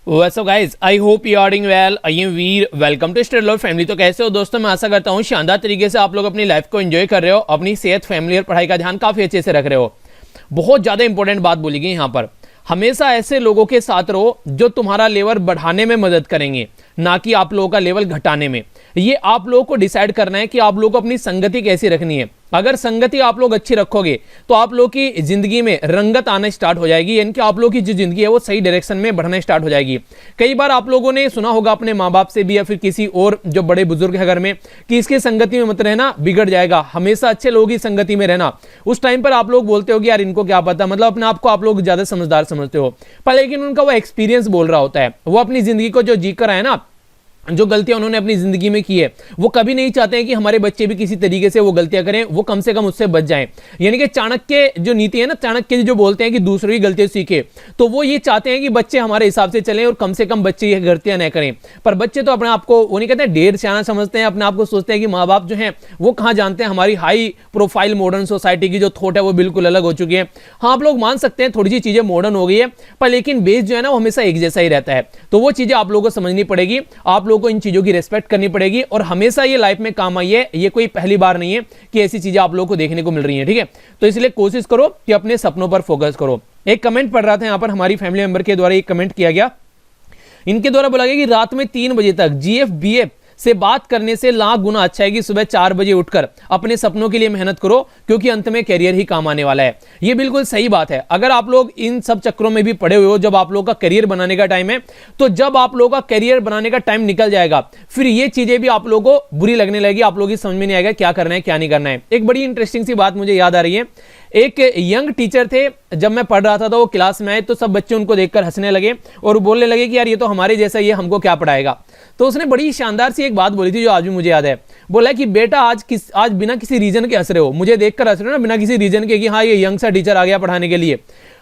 What's up guys? I hope you are doing well. I am Veer. Welcome to study law family. तो कैसे हो दोस्तों? मैं आशा करता हूँ शानदार तरीके से आप लोग अपनी लाइफ को एंजॉय कर रहे हो, अपनी सेहत, फैमिली और पढ़ाई का ध्यान काफी अच्छे से रख रहे हो। बहुत ज्यादा इंपॉर्टेंट बात बोली गई यहाँ पर, हमेशा ऐसे लोगों के साथ रहो जो तुम्हारा लेवल बढ़ाने में मदद करेंगे, ना कि आप लोगों का लेवल घटाने में। ये आप लोगों को डिसाइड करना है कि आप लोगों को अपनी संगति कैसी रखनी है। अगर संगति आप लोग अच्छी रखोगे तो आप लोग की जिंदगी में रंगत आना स्टार्ट हो जाएगी, यानी कि आप लोग की जो जिंदगी है वो सही डायरेक्शन में बढ़ना स्टार्ट हो जाएगी। कई बार आप लोगों ने सुना होगा अपने माँ बाप से भी या फिर किसी और जो बड़े बुजुर्ग है घर में कि इसकी संगति में मत रहना, बिगड़ जाएगा, हमेशा अच्छे लोगों की संगति में रहना। उस टाइम पर आप लोग बोलते हो कि यार इनको क्या पता, मतलब अपने आप को आप लोग ज्यादा समझदार समझते हो, पर लेकिन उनका वो एक्सपीरियंस बोल रहा होता है। वो अपनी जिंदगी को जो जी कर आए ना, जो गलतियां उन्होंने अपनी जिंदगी में की है, वो कभी नहीं चाहते हैं कि हमारे बच्चे भी किसी तरीके से वो गलतियां करें, वो कम से कम उससे बच जाएं। यानी कि चाणक्य जो नीति है ना, चाणक्य जो बोलते हैं कि दूसरों की गलतियां सीखे, तो वो ये चाहते हैं कि बच्चे हमारे हिसाब से चलें और कम से कम बच्चे ये गलतियां न करें। पर बच्चे तो अपने आप को वो नहीं कहते ढेर सियाना समझते हैं, अपने आप को सोचते हैं कि माँ बाप जो है वो कहाँ जानते हैं हमारी हाई प्रोफाइल मॉडर्न सोसाइटी की जो थॉट है वो बिल्कुल अलग हो चुकी है। हाँ, आप लोग मान सकते हैं थोड़ी सी चीजें मॉडर्न हो गई है, पर लेकिन बेस जो है ना वो हमेशा एक जैसा ही रहता है। तो वो चीजें आप लोगों को समझनी पड़ेगी, आप लोगों को इन चीजों की रेस्पेक्ट करनी पड़ेगी और हमेशा ये लाइफ में काम आई है। ये कोई पहली बार नहीं है कि ऐसी चीजें आप लोगों को देखने को मिल रही हैं, ठीक है। तो इसलिए कोशिश करो कि अपने सपनों पर फोकस करो। एक कमेंट पढ़ रहा था यहां पर, हमारी फैमिली मेंबर के द्वारा एक कमेंट किया गया, इनके द्वारा बोला गया कि रात में 3 बजे तक जीएफ बीएफ से बात करने से लाख गुना अच्छा है कि सुबह 4 बजे उठकर अपने सपनों के लिए मेहनत करो, क्योंकि अंत में करियर ही काम आने वाला है। ये बिल्कुल सही बात है। अगर आप लोग इन सब चक्करों में भी पड़े हुए हो, जब आप लोगों का करियर बनाने का टाइम है, तो जब आप लोगों का करियर बनाने का टाइम निकल जाएगा, फिर ये चीजें भी आप लोगों को बुरी लगने लगेगी, आप लोगों की समझ में नहीं आएगा क्या करना है क्या नहीं करना है। एक बड़ी इंटरेस्टिंग सी बात मुझे याद आ रही है। एक यंग टीचर थे, जब मैं पढ़ रहा था तो वो क्लास में आए तो सब बच्चे उनको देखकर हंसने लगे और बोलने लगे कि यार ये तो हमारे जैसा, ये हमको क्या पढ़ाएगा। तो उसने बड़ी शानदार सी एक बात बोली थी जो आज भी मुझे याद है। बोला कि बेटा आज बिना किसी रीजन के हंस रहे हो, मुझे देखकर हंस रहे हो ना बिना किसी रीजन के कि हाँ ये यंग सा टीचर आ गया पढ़ाने के लिए,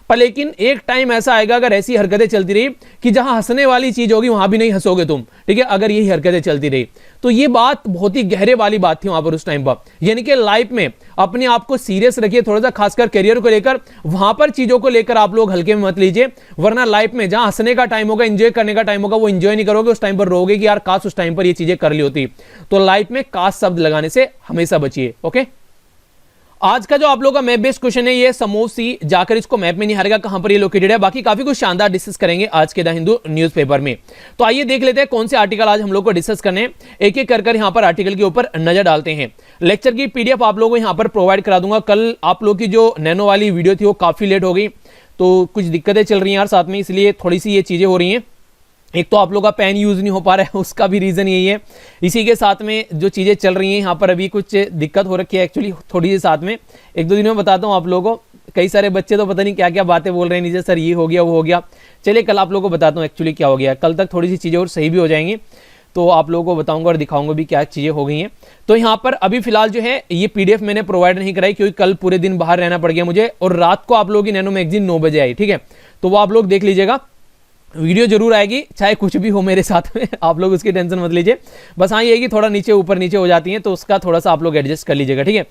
पर लेकिन एक टाइम ऐसा आएगा अगर ऐसी हरकतें चलती रही कि जहां हंसने वाली चीज होगी वहां भी नहीं हंसोगे तुम, ठीक है, अगर यही हरकतें चलती रही। तो ये बात बहुत ही गहरे वाली बात थी वहां पर उस टाइम पर। यानी कि लाइफ में अपने आप को सीरियस रखिए थोड़ा सा, खासकर करियर को लेकर, वहां पर चीजों को लेकर आप लोग हल्के में मत लीजिए, वरना लाइफ में जहां हंसने का टाइम होगा, एंजॉय करने का टाइम होगा, वो एंजॉय नहीं करोगे, उस टाइम पर रोगे कि यार काश उस टाइम पर ये चीजें कर ली होती। तो लाइफ में काश शब्द लगाने से हमेशा बचिए। ओके, आज का जो आप लोगों का मैप बेस्ड क्वेश्चन है, ये समोसी जाकर इसको मैप में नहीं हारेगा कहां पर ये लोकेटेड है। बाकी काफी कुछ शानदार डिस्कस करेंगे आज के द हिंदू न्यूज़पेपर में। तो आइए देख लेते हैं कौन से आर्टिकल आज हम लोग को डिस्कस करने हैं। एक एक कर यहां पर आर्टिकल के ऊपर नजर डालते हैं। लेक्चर की पीडीएफ आप लोगों को यहां पर प्रोवाइड करा दूंगा। कल आप लोग की जो नैनो वाली वीडियो थी वो काफी लेट हो गई, तो कुछ दिक्कतें चल रही हैं यार साथ में, इसलिए थोड़ी सी ये चीजें हो रही हैं। एक तो आप लोग का पेन यूज नहीं हो पा रहा है, उसका भी रीजन यही है। इसी के साथ में जो चीजें चल रही हैं यहाँ पर, अभी कुछ दिक्कत हो रखी है एक्चुअली थोड़ी सी, साथ में 1-2 दिन में बताता हूँ आप लोगों को। कई सारे बच्चे तो पता नहीं क्या क्या बातें बोल रहे हैं नीचे, सर ये हो गया वो हो गया। चलिए कल आप लोगों को बताता हूँ एक्चुअली क्या हो गया। कल तक थोड़ी सी चीजें और सही भी हो जाएंगी, तो आप लोगों को बताऊंगा और दिखाऊंगा भी क्या चीजें हो गई हैं। तो यहाँ पर अभी फिलहाल जो है ये पीडीएफ मैंने प्रोवाइड नहीं कराई, क्योंकि कल पूरे दिन बाहर रहना पड़ गया मुझे, और रात को आप लोगों की नैनो मैगजीन 9 बजे आई, ठीक है। तो वो आप लोग देख लीजिएगा, वीडियो जरूर आएगी चाहे कुछ भी हो मेरे साथ में, आप लोग उसकी टेंशन मत लीजिए। बस हाँ ये है कि थोड़ा नीचे ऊपर नीचे हो जाती हैं, तो उसका थोड़ा सा आप लोग एडजस्ट कर लीजिएगा, ठीक है।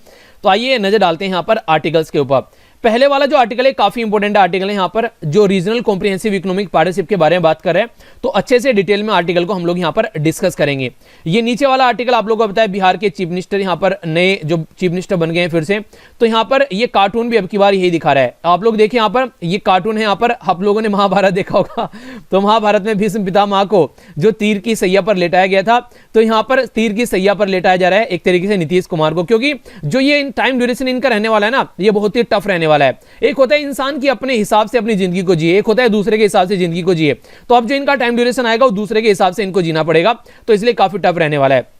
तो आइए नजर डालते हैं यहाँ पर आर्टिकल्स के ऊपर। पहले वाला जो आर्टिकल है काफी इंपॉर्टेंट आर्टिकल है, यहाँ पर जो रीजनल कॉम्प्रिहेंसिव इकोनॉमिक पार्टनरशिप के बारे में बात कर रहे हैं, तो अच्छे से डिटेल में आर्टिकल को हम लोग यहाँ पर डिस्कस करेंगे। ये नीचे वाला आर्टिकल आप लोगों को बताया, बिहार के चीफ मिनिस्टर यहाँ पर नए जो चीफ मिनिस्टर बन गए हैं फिर से, तो यहाँ पर ये कार्टून भी अब की बार यही दिखा रहा है। आप लोग देखिए यहाँ पर ये कार्टून है, यहाँ पर आप लोगों ने महाभारत देखा होगा, तो महाभारत में भीष्म पितामह को जो तीर की सैया पर लेटाया गया था, तो यहाँ पर तीर की सैया पर लेटाया जा रहा है एक तरीके से नीतीश कुमार को, क्योंकि जो ये टाइम ड्यूरेशन इनका रहने वाला है ना, ये बहुत ही टफ रहने वाला है। एक होता है इंसान की अपने हिसाब से अपनी जिंदगी को जिए, एक होता है दूसरे के हिसाब से जिंदगी को जिए। तो अब जो इनका टाइम ड्यूरेशन आएगा वो दूसरे के हिसाब से इनको जीना पड़ेगा, तो इसलिए काफी टफ रहने वाला है।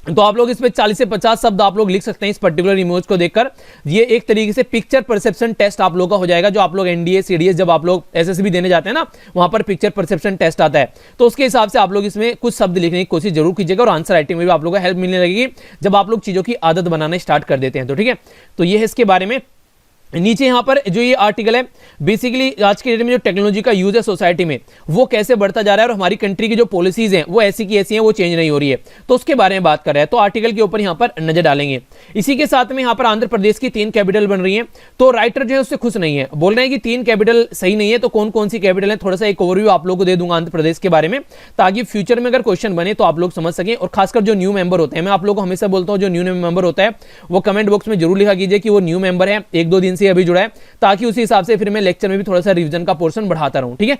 तो आप लोग इसमें 40 से 50 शब्द आप लोग लिख सकते हैं इस पर्टिकुलर इमेज को देखकर। ये एक तरीके से पिक्चर परसेप्शन टेस्ट आप लोग का हो जाएगा, जो आप लोग एनडीए सीडीएस जब आप लोग एसएसबी देने जाते हैं ना, वहां पर पिक्चर परसेप्शन टेस्ट आता है, तो उसके हिसाब से आप लोग इसमें कुछ शब्द लिखने की कोशिश जरूर कीजिएगा, और आंसर राइटिंग में भी आप लोगों को हेल्प मिलने लगेगी जब आप लोग चीजों की आदत बनाना स्टार्ट कर देते हैं। तो ठीक है, तो ये है इसके बारे में। नीचे यहां पर जो ये आर्टिकल है बेसिकली आज के डेट में जो टेक्नोलॉजी का यूज है सोसाइटी में वो कैसे बढ़ता जा रहा है और हमारी कंट्री की जो पॉलिसीज हैं वो ऐसी की ऐसी हैं, वो चेंज नहीं हो रही है, तो उसके बारे में बात कर रहा है। तो आर्टिकल के ऊपर यहां पर नजर डालेंगे। इसी के साथ में यहां पर आंध्र प्रदेश की 3 कैपिटल बन रही है, तो राइटर जो है उससे खुश नहीं है, बोल रहे हैं कि 3 कैपिटल सही नहीं है। तो कौन कौन सी कैपिटल है, थोड़ा सा एक ओवरव्यू आप लोगों को दे दूंगा आंध्र प्रदेश के बारे में, ताकि फ्यूचर में अगर क्वेश्चन बने तो आप लोग समझ सकें। और खासकर जो न्यू मेंबर होते हैं, मैं आप लोगों को हमेशा बोलता हूं जो न्यू मेंबर होता है वो कमेंट बॉक्स में जरूर लिखा कीजिए कि वो न्यू मेंबर है, 1-2 दिन से अभी जुड़ा है, ताकि उसी हिसाब से फिर मैं लेक्चर में भी थोड़ा सा रिवीजन का पोर्शन बढ़ाता रहूं। ठीक है,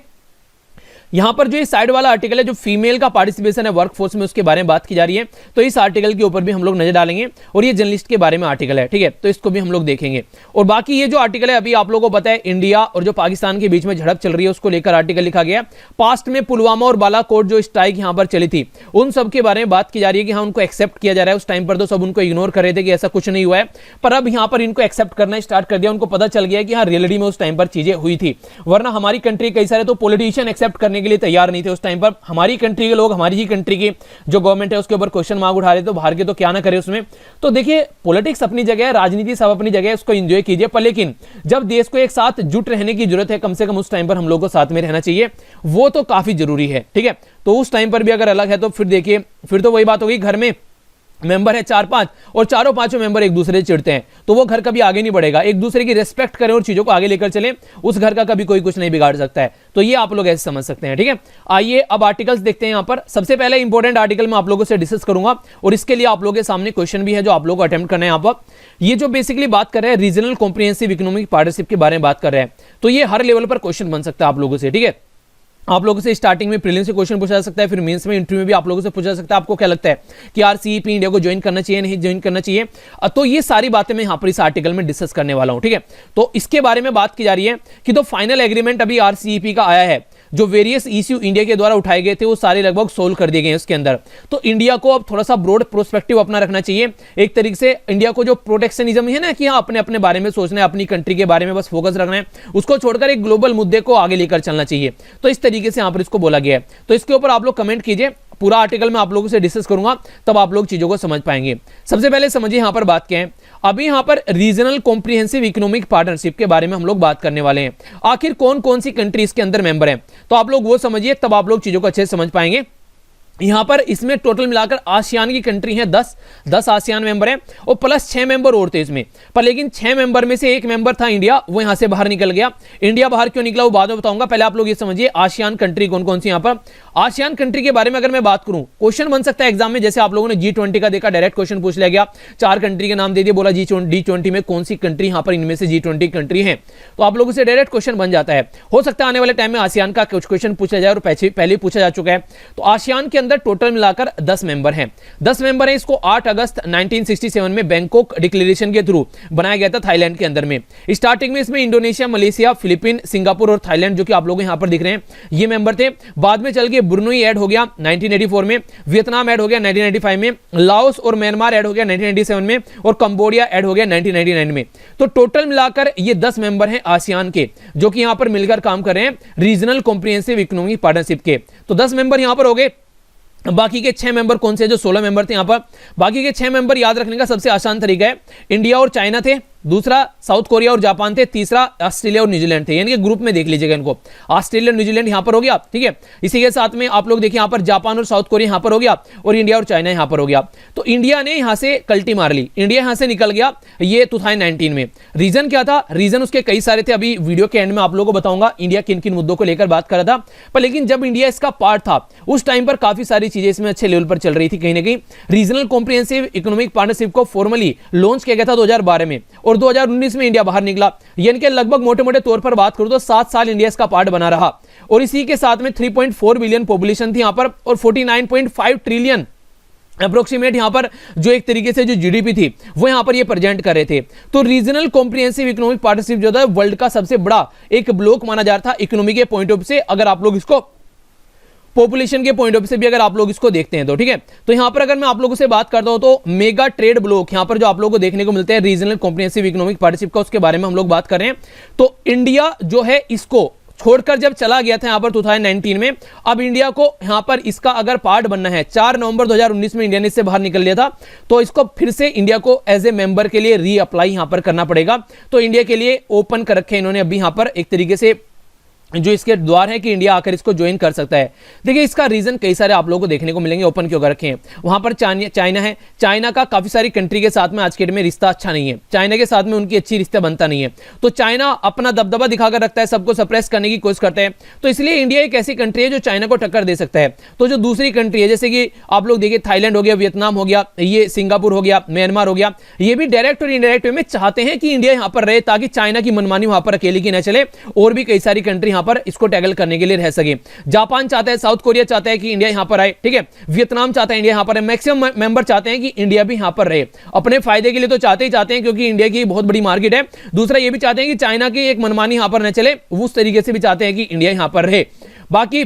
यहां पर जो ये साइड वाला आर्टिकल है जो फीमेल का पार्टिसिपेशन है वर्कफोर्स में, उसके बारे में बात की जा रही है, तो इस आर्टिकल के ऊपर भी हम लोग नजर डालेंगे। और ये जर्नलिस्ट के बारे में आर्टिकल है, ठीक है, तो इसको भी हम लोग देखेंगे। और बाकी ये जो आर्टिकल है अभी आप लोगों को पता है इंडिया और जो पाकिस्तान के बीच में झड़प चल रही है उसको लेकर आर्टिकल लिखा गया। पास्ट में पुलवामा और बालाकोट जो स्ट्राइक यहां पर चली थी उन सब के बारे में बात की जा रही है कि हाँ उनको एक्सेप्ट किया जा रहा है। उस टाइम पर तो सब उनको इग्नोर कर रहे थे कि ऐसा कुछ नहीं हुआ है, पर अब यहां पर इनको एक्सेप्ट करना स्टार्ट कर दिया। उनको पता चल गया कि हाँ रियलिटी में उस टाइम पर चीजें हुई थी, वरना हमारी कंट्री कई सारे तो पॉलिटिशियन एक्सेप्ट करने के लिए तैयार नहीं थे उस टाइम पर। हमारी कंट्री के लोग, हमारी ही कंट्री की जो गवर्नमेंट है उसके ऊपर क्वेश्चन मार्क उठा रहे, तो बाहर के तो क्या ना करे उसमें। तो देखिए पॉलिटिक्स अपनी जगह है, राजनीति सब अपनी जगह है, उसको एंजॉय कीजिए, पर लेकिन जब देश को एक साथ जुट रहने की जरूरत है, कम से कम उस टाइम पर हम लोग को साथ में रहना चाहिए, वो तो काफी जरूरी है। ठीक है, तो उस टाइम पर भी अगर अलग है तो फिर देखिए फिर तो वही बात होगी, घर में मेंबर है 4-5 और चारों पांचों मेंबर एक दूसरे से चिढ़ते हैं, तो वो घर कभी आगे नहीं बढ़ेगा। एक दूसरे की रिस्पेक्ट करें और चीजों को आगे लेकर चलें, उस घर का कभी कोई कुछ नहीं बिगाड़ सकता है। तो ये आप लोग ऐसे समझ सकते हैं। ठीक है, आइए अब आर्टिकल्स देखते हैं। यहां पर सबसे पहले इंपॉर्टेंट आर्टिकल मैं आप लोगों से डिस्कस करूंगा और इसके लिए आप लोगों के सामने क्वेश्चन भी है जो आप लोगों को अटेम्प्ट करना है। यहां पर ये जो बेसिकली बात कर रहे हैं रीजनल कॉम्प्रिहेंसिव इकोनॉमिक पार्टनरशिप के बारे में बात कर रहे हैं, तो ये हर लेवल पर क्वेश्चन बन सकता है आप लोगों से। ठीक है, आप लोगों से स्टार्टिंग में प्रीलिम्स से क्वेश्चन पूछा जा सकता है, फिर मेंस में इंटरव्यू में भी आप लोगों से पूछा जा सकता है। आपको क्या लगता है कि आरसीईपी इंडिया को ज्वाइन करना चाहिए, नहीं ज्वाइन करना चाहिए? तो ये सारी बातें मैं यहां पर इस आर्टिकल में डिस्कस करने वाला हूं। ठीक है, तो इसके बारे में बात की जा रही है कि तो फाइनल एग्रीमेंट अभी आरसीईपी का आया है, जो वेरियस इश्यू इंडिया के द्वारा उठाए गए थे वो सारे लगभग सोल्व कर दिए गए हैं उसके अंदर। तो इंडिया को अब थोड़ा सा ब्रॉड प्रोस्पेक्टिव अपना रखना चाहिए। एक तरीके से इंडिया को जो प्रोटेक्शनिज्म है ना कि हाँ अपने अपने बारे में सोचना है, अपनी कंट्री के बारे में बस फोकस रखना है, उसको छोड़कर एक ग्लोबल मुद्दे को आगे लेकर चलना चाहिए। तो इस तरीके से यहां पर इसको बोला गया है। तो इसके ऊपर आप लोग कमेंट कीजिए, पूरा आर्टिकल मैं आप लोगों से डिस्कस करूंगा, तब आप लोग चीजों को समझ पाएंगे। सबसे पहले समझिए यहां पर बात क्या है। अभी यहां पर रीजनल कॉम्प्रिहेंसिव इकोनॉमिक पार्टनरशिप के बारे में हम लोग बात करने वाले हैं। आखिर कौन कौन सी कंट्री इसके अंदर मेंबर हैं, तो आप लोग वो समझिए, तब आप लोग चीजों को अच्छे से समझ पाएंगे। यहां पर इसमें टोटल मिलाकर आसियान की कंट्री है 10 आसियान मेंबर हैं और प्लस 6 मेंबर और थे इसमें, पर लेकिन 6 मेंबर में से एक मेंबर था इंडिया, वो यहां से बाहर निकल गया। इंडिया बाहर क्यों निकला वो बाद में बताऊंगा, पहले आप लोग ये समझिए आसियान कंट्री कौन कौन सी। यहां पर आसियान कंट्री के बारे में अगर मैं बात करूं, क्वेश्चन बन सकता है एग्जाम में, जैसे आप लोगों ने G20 का देखा, डायरेक्ट क्वेश्चन पूछ लिया गया, 4 कंट्री के नाम दे दिए, बोला G20 में कौन सी कंट्री यहां पर इनमें से G20 कंट्री है, तो आप लोगों से डायरेक्ट क्वेश्चन बन जाता है। हो सकता है आने वाले टाइम में आसियान का कुछ क्वेश्चन पूछा जाए और पहले पूछा जा चुका है। तो आसियान के अंदर टोटल मिलाकर 10 मेंबर हैं। 10 मेंबर हैं। इसको 8 अगस्त 1967 में बैंकॉक डिक्लेरेशन के थ्रू बनाया गया था थाईलैंड के अंदर में। स्टार्टिंग में इसमें इंडोनेशिया, मलेशिया, फिलीपीन, सिंगापुर और थाईलैंड, जो कि आप लोग यहां पर दिख रहे हैं, ये मेंबर थे। बाद में चल के ब्रुनई ऐड हो गया 1984 में, वियतनाम ऐड हो गया 1995 में, लाओस और म्यांमार ऐड हो गया 1997 में और कंबोडिया ऐड हो गया 1999 में। तो टोटल मिलाकर ये 10 मेंबर हैं आसियान के, जो कि यहां पर मिलकर काम कर रहे हैं रीजनल कॉम्प्रिहेंसिव इकोनॉमिक पार्टनरशिप के। तो 10 मेंबर यहां पर हो गए। बाकी के 6 मेंबर कौन से, जो 16 मेंबर थे यहां पर, बाकी के 6 मेंबर याद रखने का सबसे आसान तरीका है, इंडिया और चाइना थे, दूसरा साउथ कोरिया और जापान थे, तीसरा ऑस्ट्रेलिया और न्यूजीलैंड थे। यानी कि ग्रुप में देख लीजिएगा इनको, ऑस्ट्रेलिया और न्यूजीलैंड यहां पर हो गया। ठीक है, इसी के साथ में आप लोग देखिए यहां पर जापान और साउथ कोरिया यहां पर हो गया और इंडिया और चाइना यहां पर हो गया। तो इंडिया ने यहां से कल्टी मार ली, इंडिया यहां से निकल गया ये 2019 में। रीजन क्या था? रीजन उसके कई सारे थे, अभी वीडियो के एंड में आप लोगों को बताऊंगा इंडिया किन किन मुद्दों को लेकर बात कर रहा था। पर लेकिन जब इंडिया इसका पार्ट था उस टाइम पर काफी सारी चीजें इसमें अच्छे लेवल पर चल रही थी। कहीं ना कहीं रीजनल कॉम्प्रिहेंसिव इकोनॉमिक पार्टनरशिप को फॉर्मली लॉन्च किया गया था 2012 में और 2019 में इंडिया बाहर निकला। यानी कि लगभग मोटे मोटे तौर पर बात करूं तो 7 साल इंडिया इसका पार्ट बना रहा और इसी के साथ में 3.4 बिलियन पॉपुलेशन थी यहां पर और 49.5 ट्रिलियन अप्रोक्सीमेट यहां पर जो एक तरीके से जो जीडीपी थी वो यहां पर ये प्रेजेंट कर रहे थे। तो रीजनल कॉम्प्रिहेंसिव इकोनॉमिक पार्टनरशिप जो था वर्ल्ड का सबसे बड़ा एक ब्लॉक माना जा रहा था इकोनॉमी के पॉइंट ऑफ से, अगर आप लोग इसको पॉपुलेशन के पॉइंट ऑफ से भी अगर आप लोग इसको देखते हैं तो। ठीक है, तो यहां पर अगर मैं आप लोगों से बात करता हूं तो मेगा ट्रेड ब्लॉक यहां पर जो आप लोगों को देखने को मिलते हैं रीजनल कॉम्प्रिहेंसिव इकोनॉमिक पार्टनरशिप का, उसके बारे में हम लोग बात कर रहे हैं। तो इंडिया जो है इसको छोड़कर जब चला गया था यहां पर 2019 में, अब इंडिया को यहां पर इसका अगर पार्ट बनना है, 4 नवंबर 2019 में इंडिया ने इससे बाहर निकल लिया था, तो इसको फिर से इंडिया को एज ए मेंबर के लिए रीअप्लाई यहां पर करना पड़ेगा। तो इंडिया के लिए ओपन कर रखे इन्होंने अभी यहां पर एक तरीके से जो इसके द्वार है कि इंडिया आकर इसको ज्वाइन कर सकता है। देखिए इसका रीजन कई सारे आप लोगों को देखने को मिलेंगे, ओपन क्यों कर रखे हैं। वहां पर चाइना है, चाइना का काफी सारी कंट्री के साथ में आज के डेट में रिश्ता अच्छा नहीं है, चाइना के साथ में उनकी अच्छी रिश्ता बनता नहीं है, तो चाइना अपना दबदबा दिखाकर रखता है, सबको सप्रेस करने की कोशिश करते हैं। तो इसलिए इंडिया एक ऐसी कंट्री है जो चाइना को टक्कर दे सकता है। तो जो दूसरी कंट्री है, जैसे कि आप लोग देखिए थाईलैंड हो गया, वियतनाम हो गया, ये सिंगापुर हो गया, म्यांमार हो गया, ये भी डायरेक्ट और इनडायरेक्ट वे में चाहते हैं कि इंडिया यहां पर रहे, ताकि चाइना की मनमानी वहां पर अकेले की न चले, और भी कई सारी कंट्री यहां पर इसको टैकल करने के लिए रह सके। जापान चाहता है, साउथ कोरिया चाहता है कि इंडिया यहां पर आए, ठीक है, वियतनाम चाहता है इंडिया यहां पर है, मैक्सिमम मेंबर चाहते हैं कि इंडिया भी यहां पर रहे। अपने फायदे के लिए तो चाहते हैं, क्योंकि इंडिया की बहुत बड़ी मार्केट है। दूसरा ये भी चाहते हैं कि चाइना की एक मनमानी यहां पर न चले, उस तरीके से भी चाहते हैं कि इंडिया यहां पर रहे। बाकी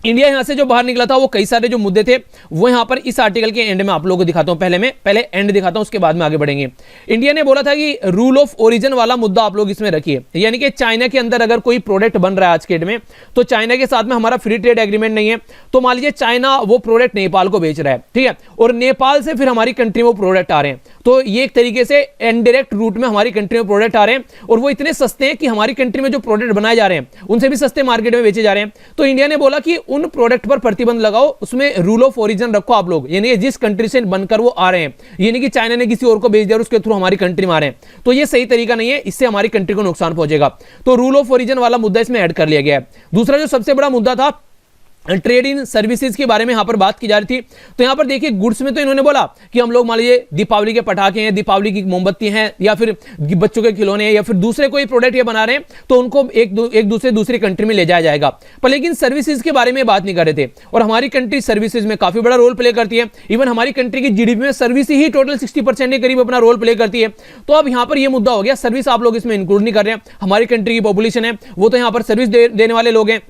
इंडिया यहां से जो बाहर निकला था वो कई सारे जो मुद्दे थे वो यहां पर इस आर्टिकल के एंड में आप लोगों को दिखाता हूं। पहले एंड दिखाता हूं, उसके बाद में आगे बढ़ेंगे। इंडिया ने बोला था कि रूल ऑफ ओरिजिन वाला मुद्दा आप लोग इसमें रखिए, यानी कि चाइना के अंदर अगर कोई प्रोडक्ट बन रहा है आज के डेट में, तो चाइना के साथ में हमारा फ्री ट्रेड एग्रीमेंट नहीं है, तो मान लीजिए चाइना वो प्रोडक्ट नेपाल को बेच रहा है, ठीक है, और नेपाल से फिर हमारी कंट्री में वो प्रोडक्ट आ रहे हैं, तो ये एक तरीके से इनडायरेक्ट रूट में हमारी कंट्री में प्रोडक्ट आ रहे हैं, और वो इतने सस्ते हैं कि हमारी कंट्री में जो प्रोडक्ट बनाए जा रहे हैं उनसे भी सस्ते मार्केट में बेचे जा रहे हैं। तो इंडिया ने बोला कि उन प्रोडक्ट पर प्रतिबंध लगाओ, उसमें रूल ऑफ ओरिजिन रखो आप लोग, यानी जिस कंट्री से बनकर वो आ रहे हैं, यानी कि चाइना ने किसी और को बेच दिया और उसके थ्रू हमारी कंट्री में आ रहे हैं, तो ये सही तरीका नहीं है, इससे हमारी कंट्री को नुकसान पहुंचेगा। तो रूल ऑफ ओरिजिन वाला मुद्दा इसमें ऐड कर लिया गया है। दूसरा जो सबसे बड़ा मुद्दा था ट्रेड इन सर्विसेज के बारे में यहां पर बात की जा रही थी। तो यहां पर देखिए गुड्स में तो इन्होंने बोला कि हम लोग मान लीजिए दीपावली के पटाखे हैं, दीपावली की मोमबत्ती हैं, या फिर बच्चों के खिलौने हैं, या फिर दूसरे कोई प्रोडक्ट ये बना रहे हैं, तो उनको एक दूसरी कंट्री में ले जाया जाएगा। पर लेकिन सर्विसेज के बारे में बात नहीं कर रहे थे, और हमारी कंट्री सर्विसेज में काफी बड़ा रोल प्ले करती है। इवन हमारी कंट्री की जीडीपी में सर्विस ही टोटल 60% के करीब अपना रोल प्ले करती है। तो अब यहां पर यह मुद्दा हो गया, सर्विस आप लोग इसमें इंक्लूड नहीं कर रहे हैं। हमारी कंट्री की पॉपुलेशन है वो तो यहां पर सर्विस देने वाले लोग हैं,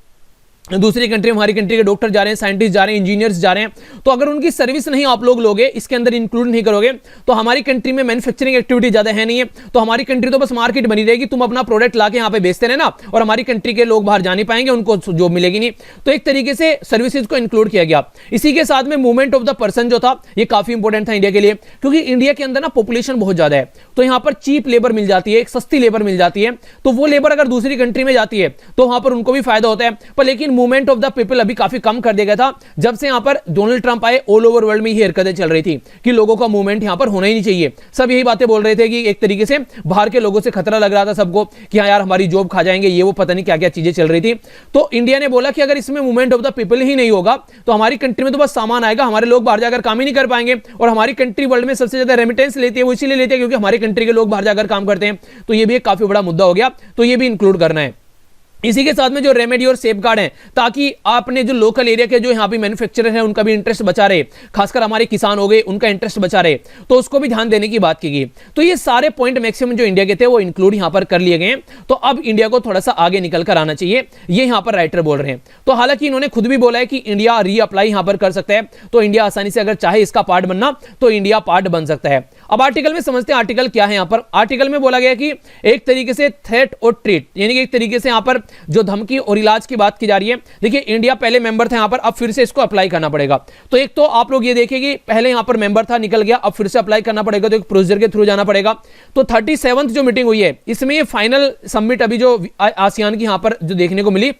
दूसरी कंट्री में हमारी कंट्री के डॉक्टर जा रहे हैं, साइंटिस्ट जा रहे हैं, इंजीनियर्स जा रहे हैं, तो अगर उनकी सर्विस नहीं आप लोग लोगे, इसके अंदर इंक्लूड नहीं करोगे, तो हमारी कंट्री में मैन्युफैक्चरिंग एक्टिविटी ज्यादा है नहीं है, तो हमारी कंट्री तो बस मार्केट बनी रहेगी, तुम अपना प्रोडक्ट लाके यहाँ पे बेचते रहना, और हमारी कंट्री के लोग बाहर जा नहीं पाएंगे, उनको जॉब मिलेगी नहीं। तो एक तरीके से सर्विसेज को इंक्लूड किया गया। इसी के साथ में मूवमेंट ऑफ द पर्सन जो था ये काफी इंपॉर्टेंट था इंडिया के लिए, क्योंकि इंडिया के अंदर ना पॉपुलेशन बहुत ज्यादा है, तो यहाँ पर चीप लेबर मिल जाती है, एक सस्ती लेबर मिल जाती है, तो वो लेबर अगर दूसरी कंट्री में जाती है तो वहां पर उनको भी फायदा होता है। पर लेकिन मूवमेंट ऑफ द पीपल अभी काफी कम कर दिया गया था जब से यहां पर डोनाल्ड ट्रंप आए। ऑल ओवर वर्ल्ड में ये हरकतें चल रही थी कि लोगों का मूवमेंट यहां पर होना ही नहीं चाहिए, सब यही बातें बोल रहे थे कि एक तरीके से बाहर के लोगों से खतरा लग रहा था सबको कि हाँ यार हमारी जॉब खा जाएंगे, ये वो पता नहीं क्या क्या चीजें चल रही थी। तो इंडिया ने बोला कि अगर इसमें मूवमेंट ऑफ द पीपल ही नहीं होगा तो हमारी कंट्री में तो बस सामान आएगा, हमारे लोग बाहर जाकर काम ही नहीं कर पाएंगे। और हमारी कंट्री वर्ल्ड में सबसे ज्यादा रेमिटेंस लेती है, वो इसीलिए लेती है क्योंकि हमारी कंट्री के लोग बाहर जाकर काम करते हैं। तो ये भी एक काफी बड़ा मुद्दा हो गया, तो ये भी इंक्लूड करना है। इसी के साथ में जो रेमेडी और सेफगार्ड है, ताकि आपने जो लोकल एरिया के जो यहाँ पे मैन्युफैक्चरर है उनका भी इंटरेस्ट बचा रहे, खासकर हमारे किसान हो गए उनका इंटरेस्ट बचा रहे, तो उसको भी ध्यान देने की बात की गई। तो ये सारे पॉइंट मैक्सिमम जो इंडिया के थे वो इंक्लूड यहाँ पर कर लिए गए। तो अब इंडिया को थोड़ा सा आगे निकल कर आना चाहिए, ये यहाँ पर राइटर बोल रहे हैं। तो हालांकि इन्होंने खुद भी बोला है कि इंडिया रीअप्लाई यहाँ पर कर सकता है, तो इंडिया आसानी से अगर चाहे इसका पार्ट बनना तो इंडिया पार्ट बन सकता है। अब आर्टिकल में समझते हैं आर्टिकल क्या है। यहाँ पर आर्टिकल में बोला गया कि एक तरीके से थ्रेट और ट्रीट, यानी कि एक तरीके से यहाँ पर जो धमकी और इलाज की बात की जा रही है। देखिए इंडिया पहले मेंबर था यहाँ पर, अब फिर से इसको अप्लाई करना पड़ेगा। तो एक तो आप लोग ये देखिए कि पहले यहाँ पर मेंबर था, निकल गया, अब फिर से अप्लाई करना पड़ेगा, तो एक प्रोसीजर के थ्रू जाना पड़ेगा। तो 37th जो मीटिंग हुई है इसमें ये फाइनल सबमिट अभी जो आसियान की यहाँ पर जो देखने को मिली,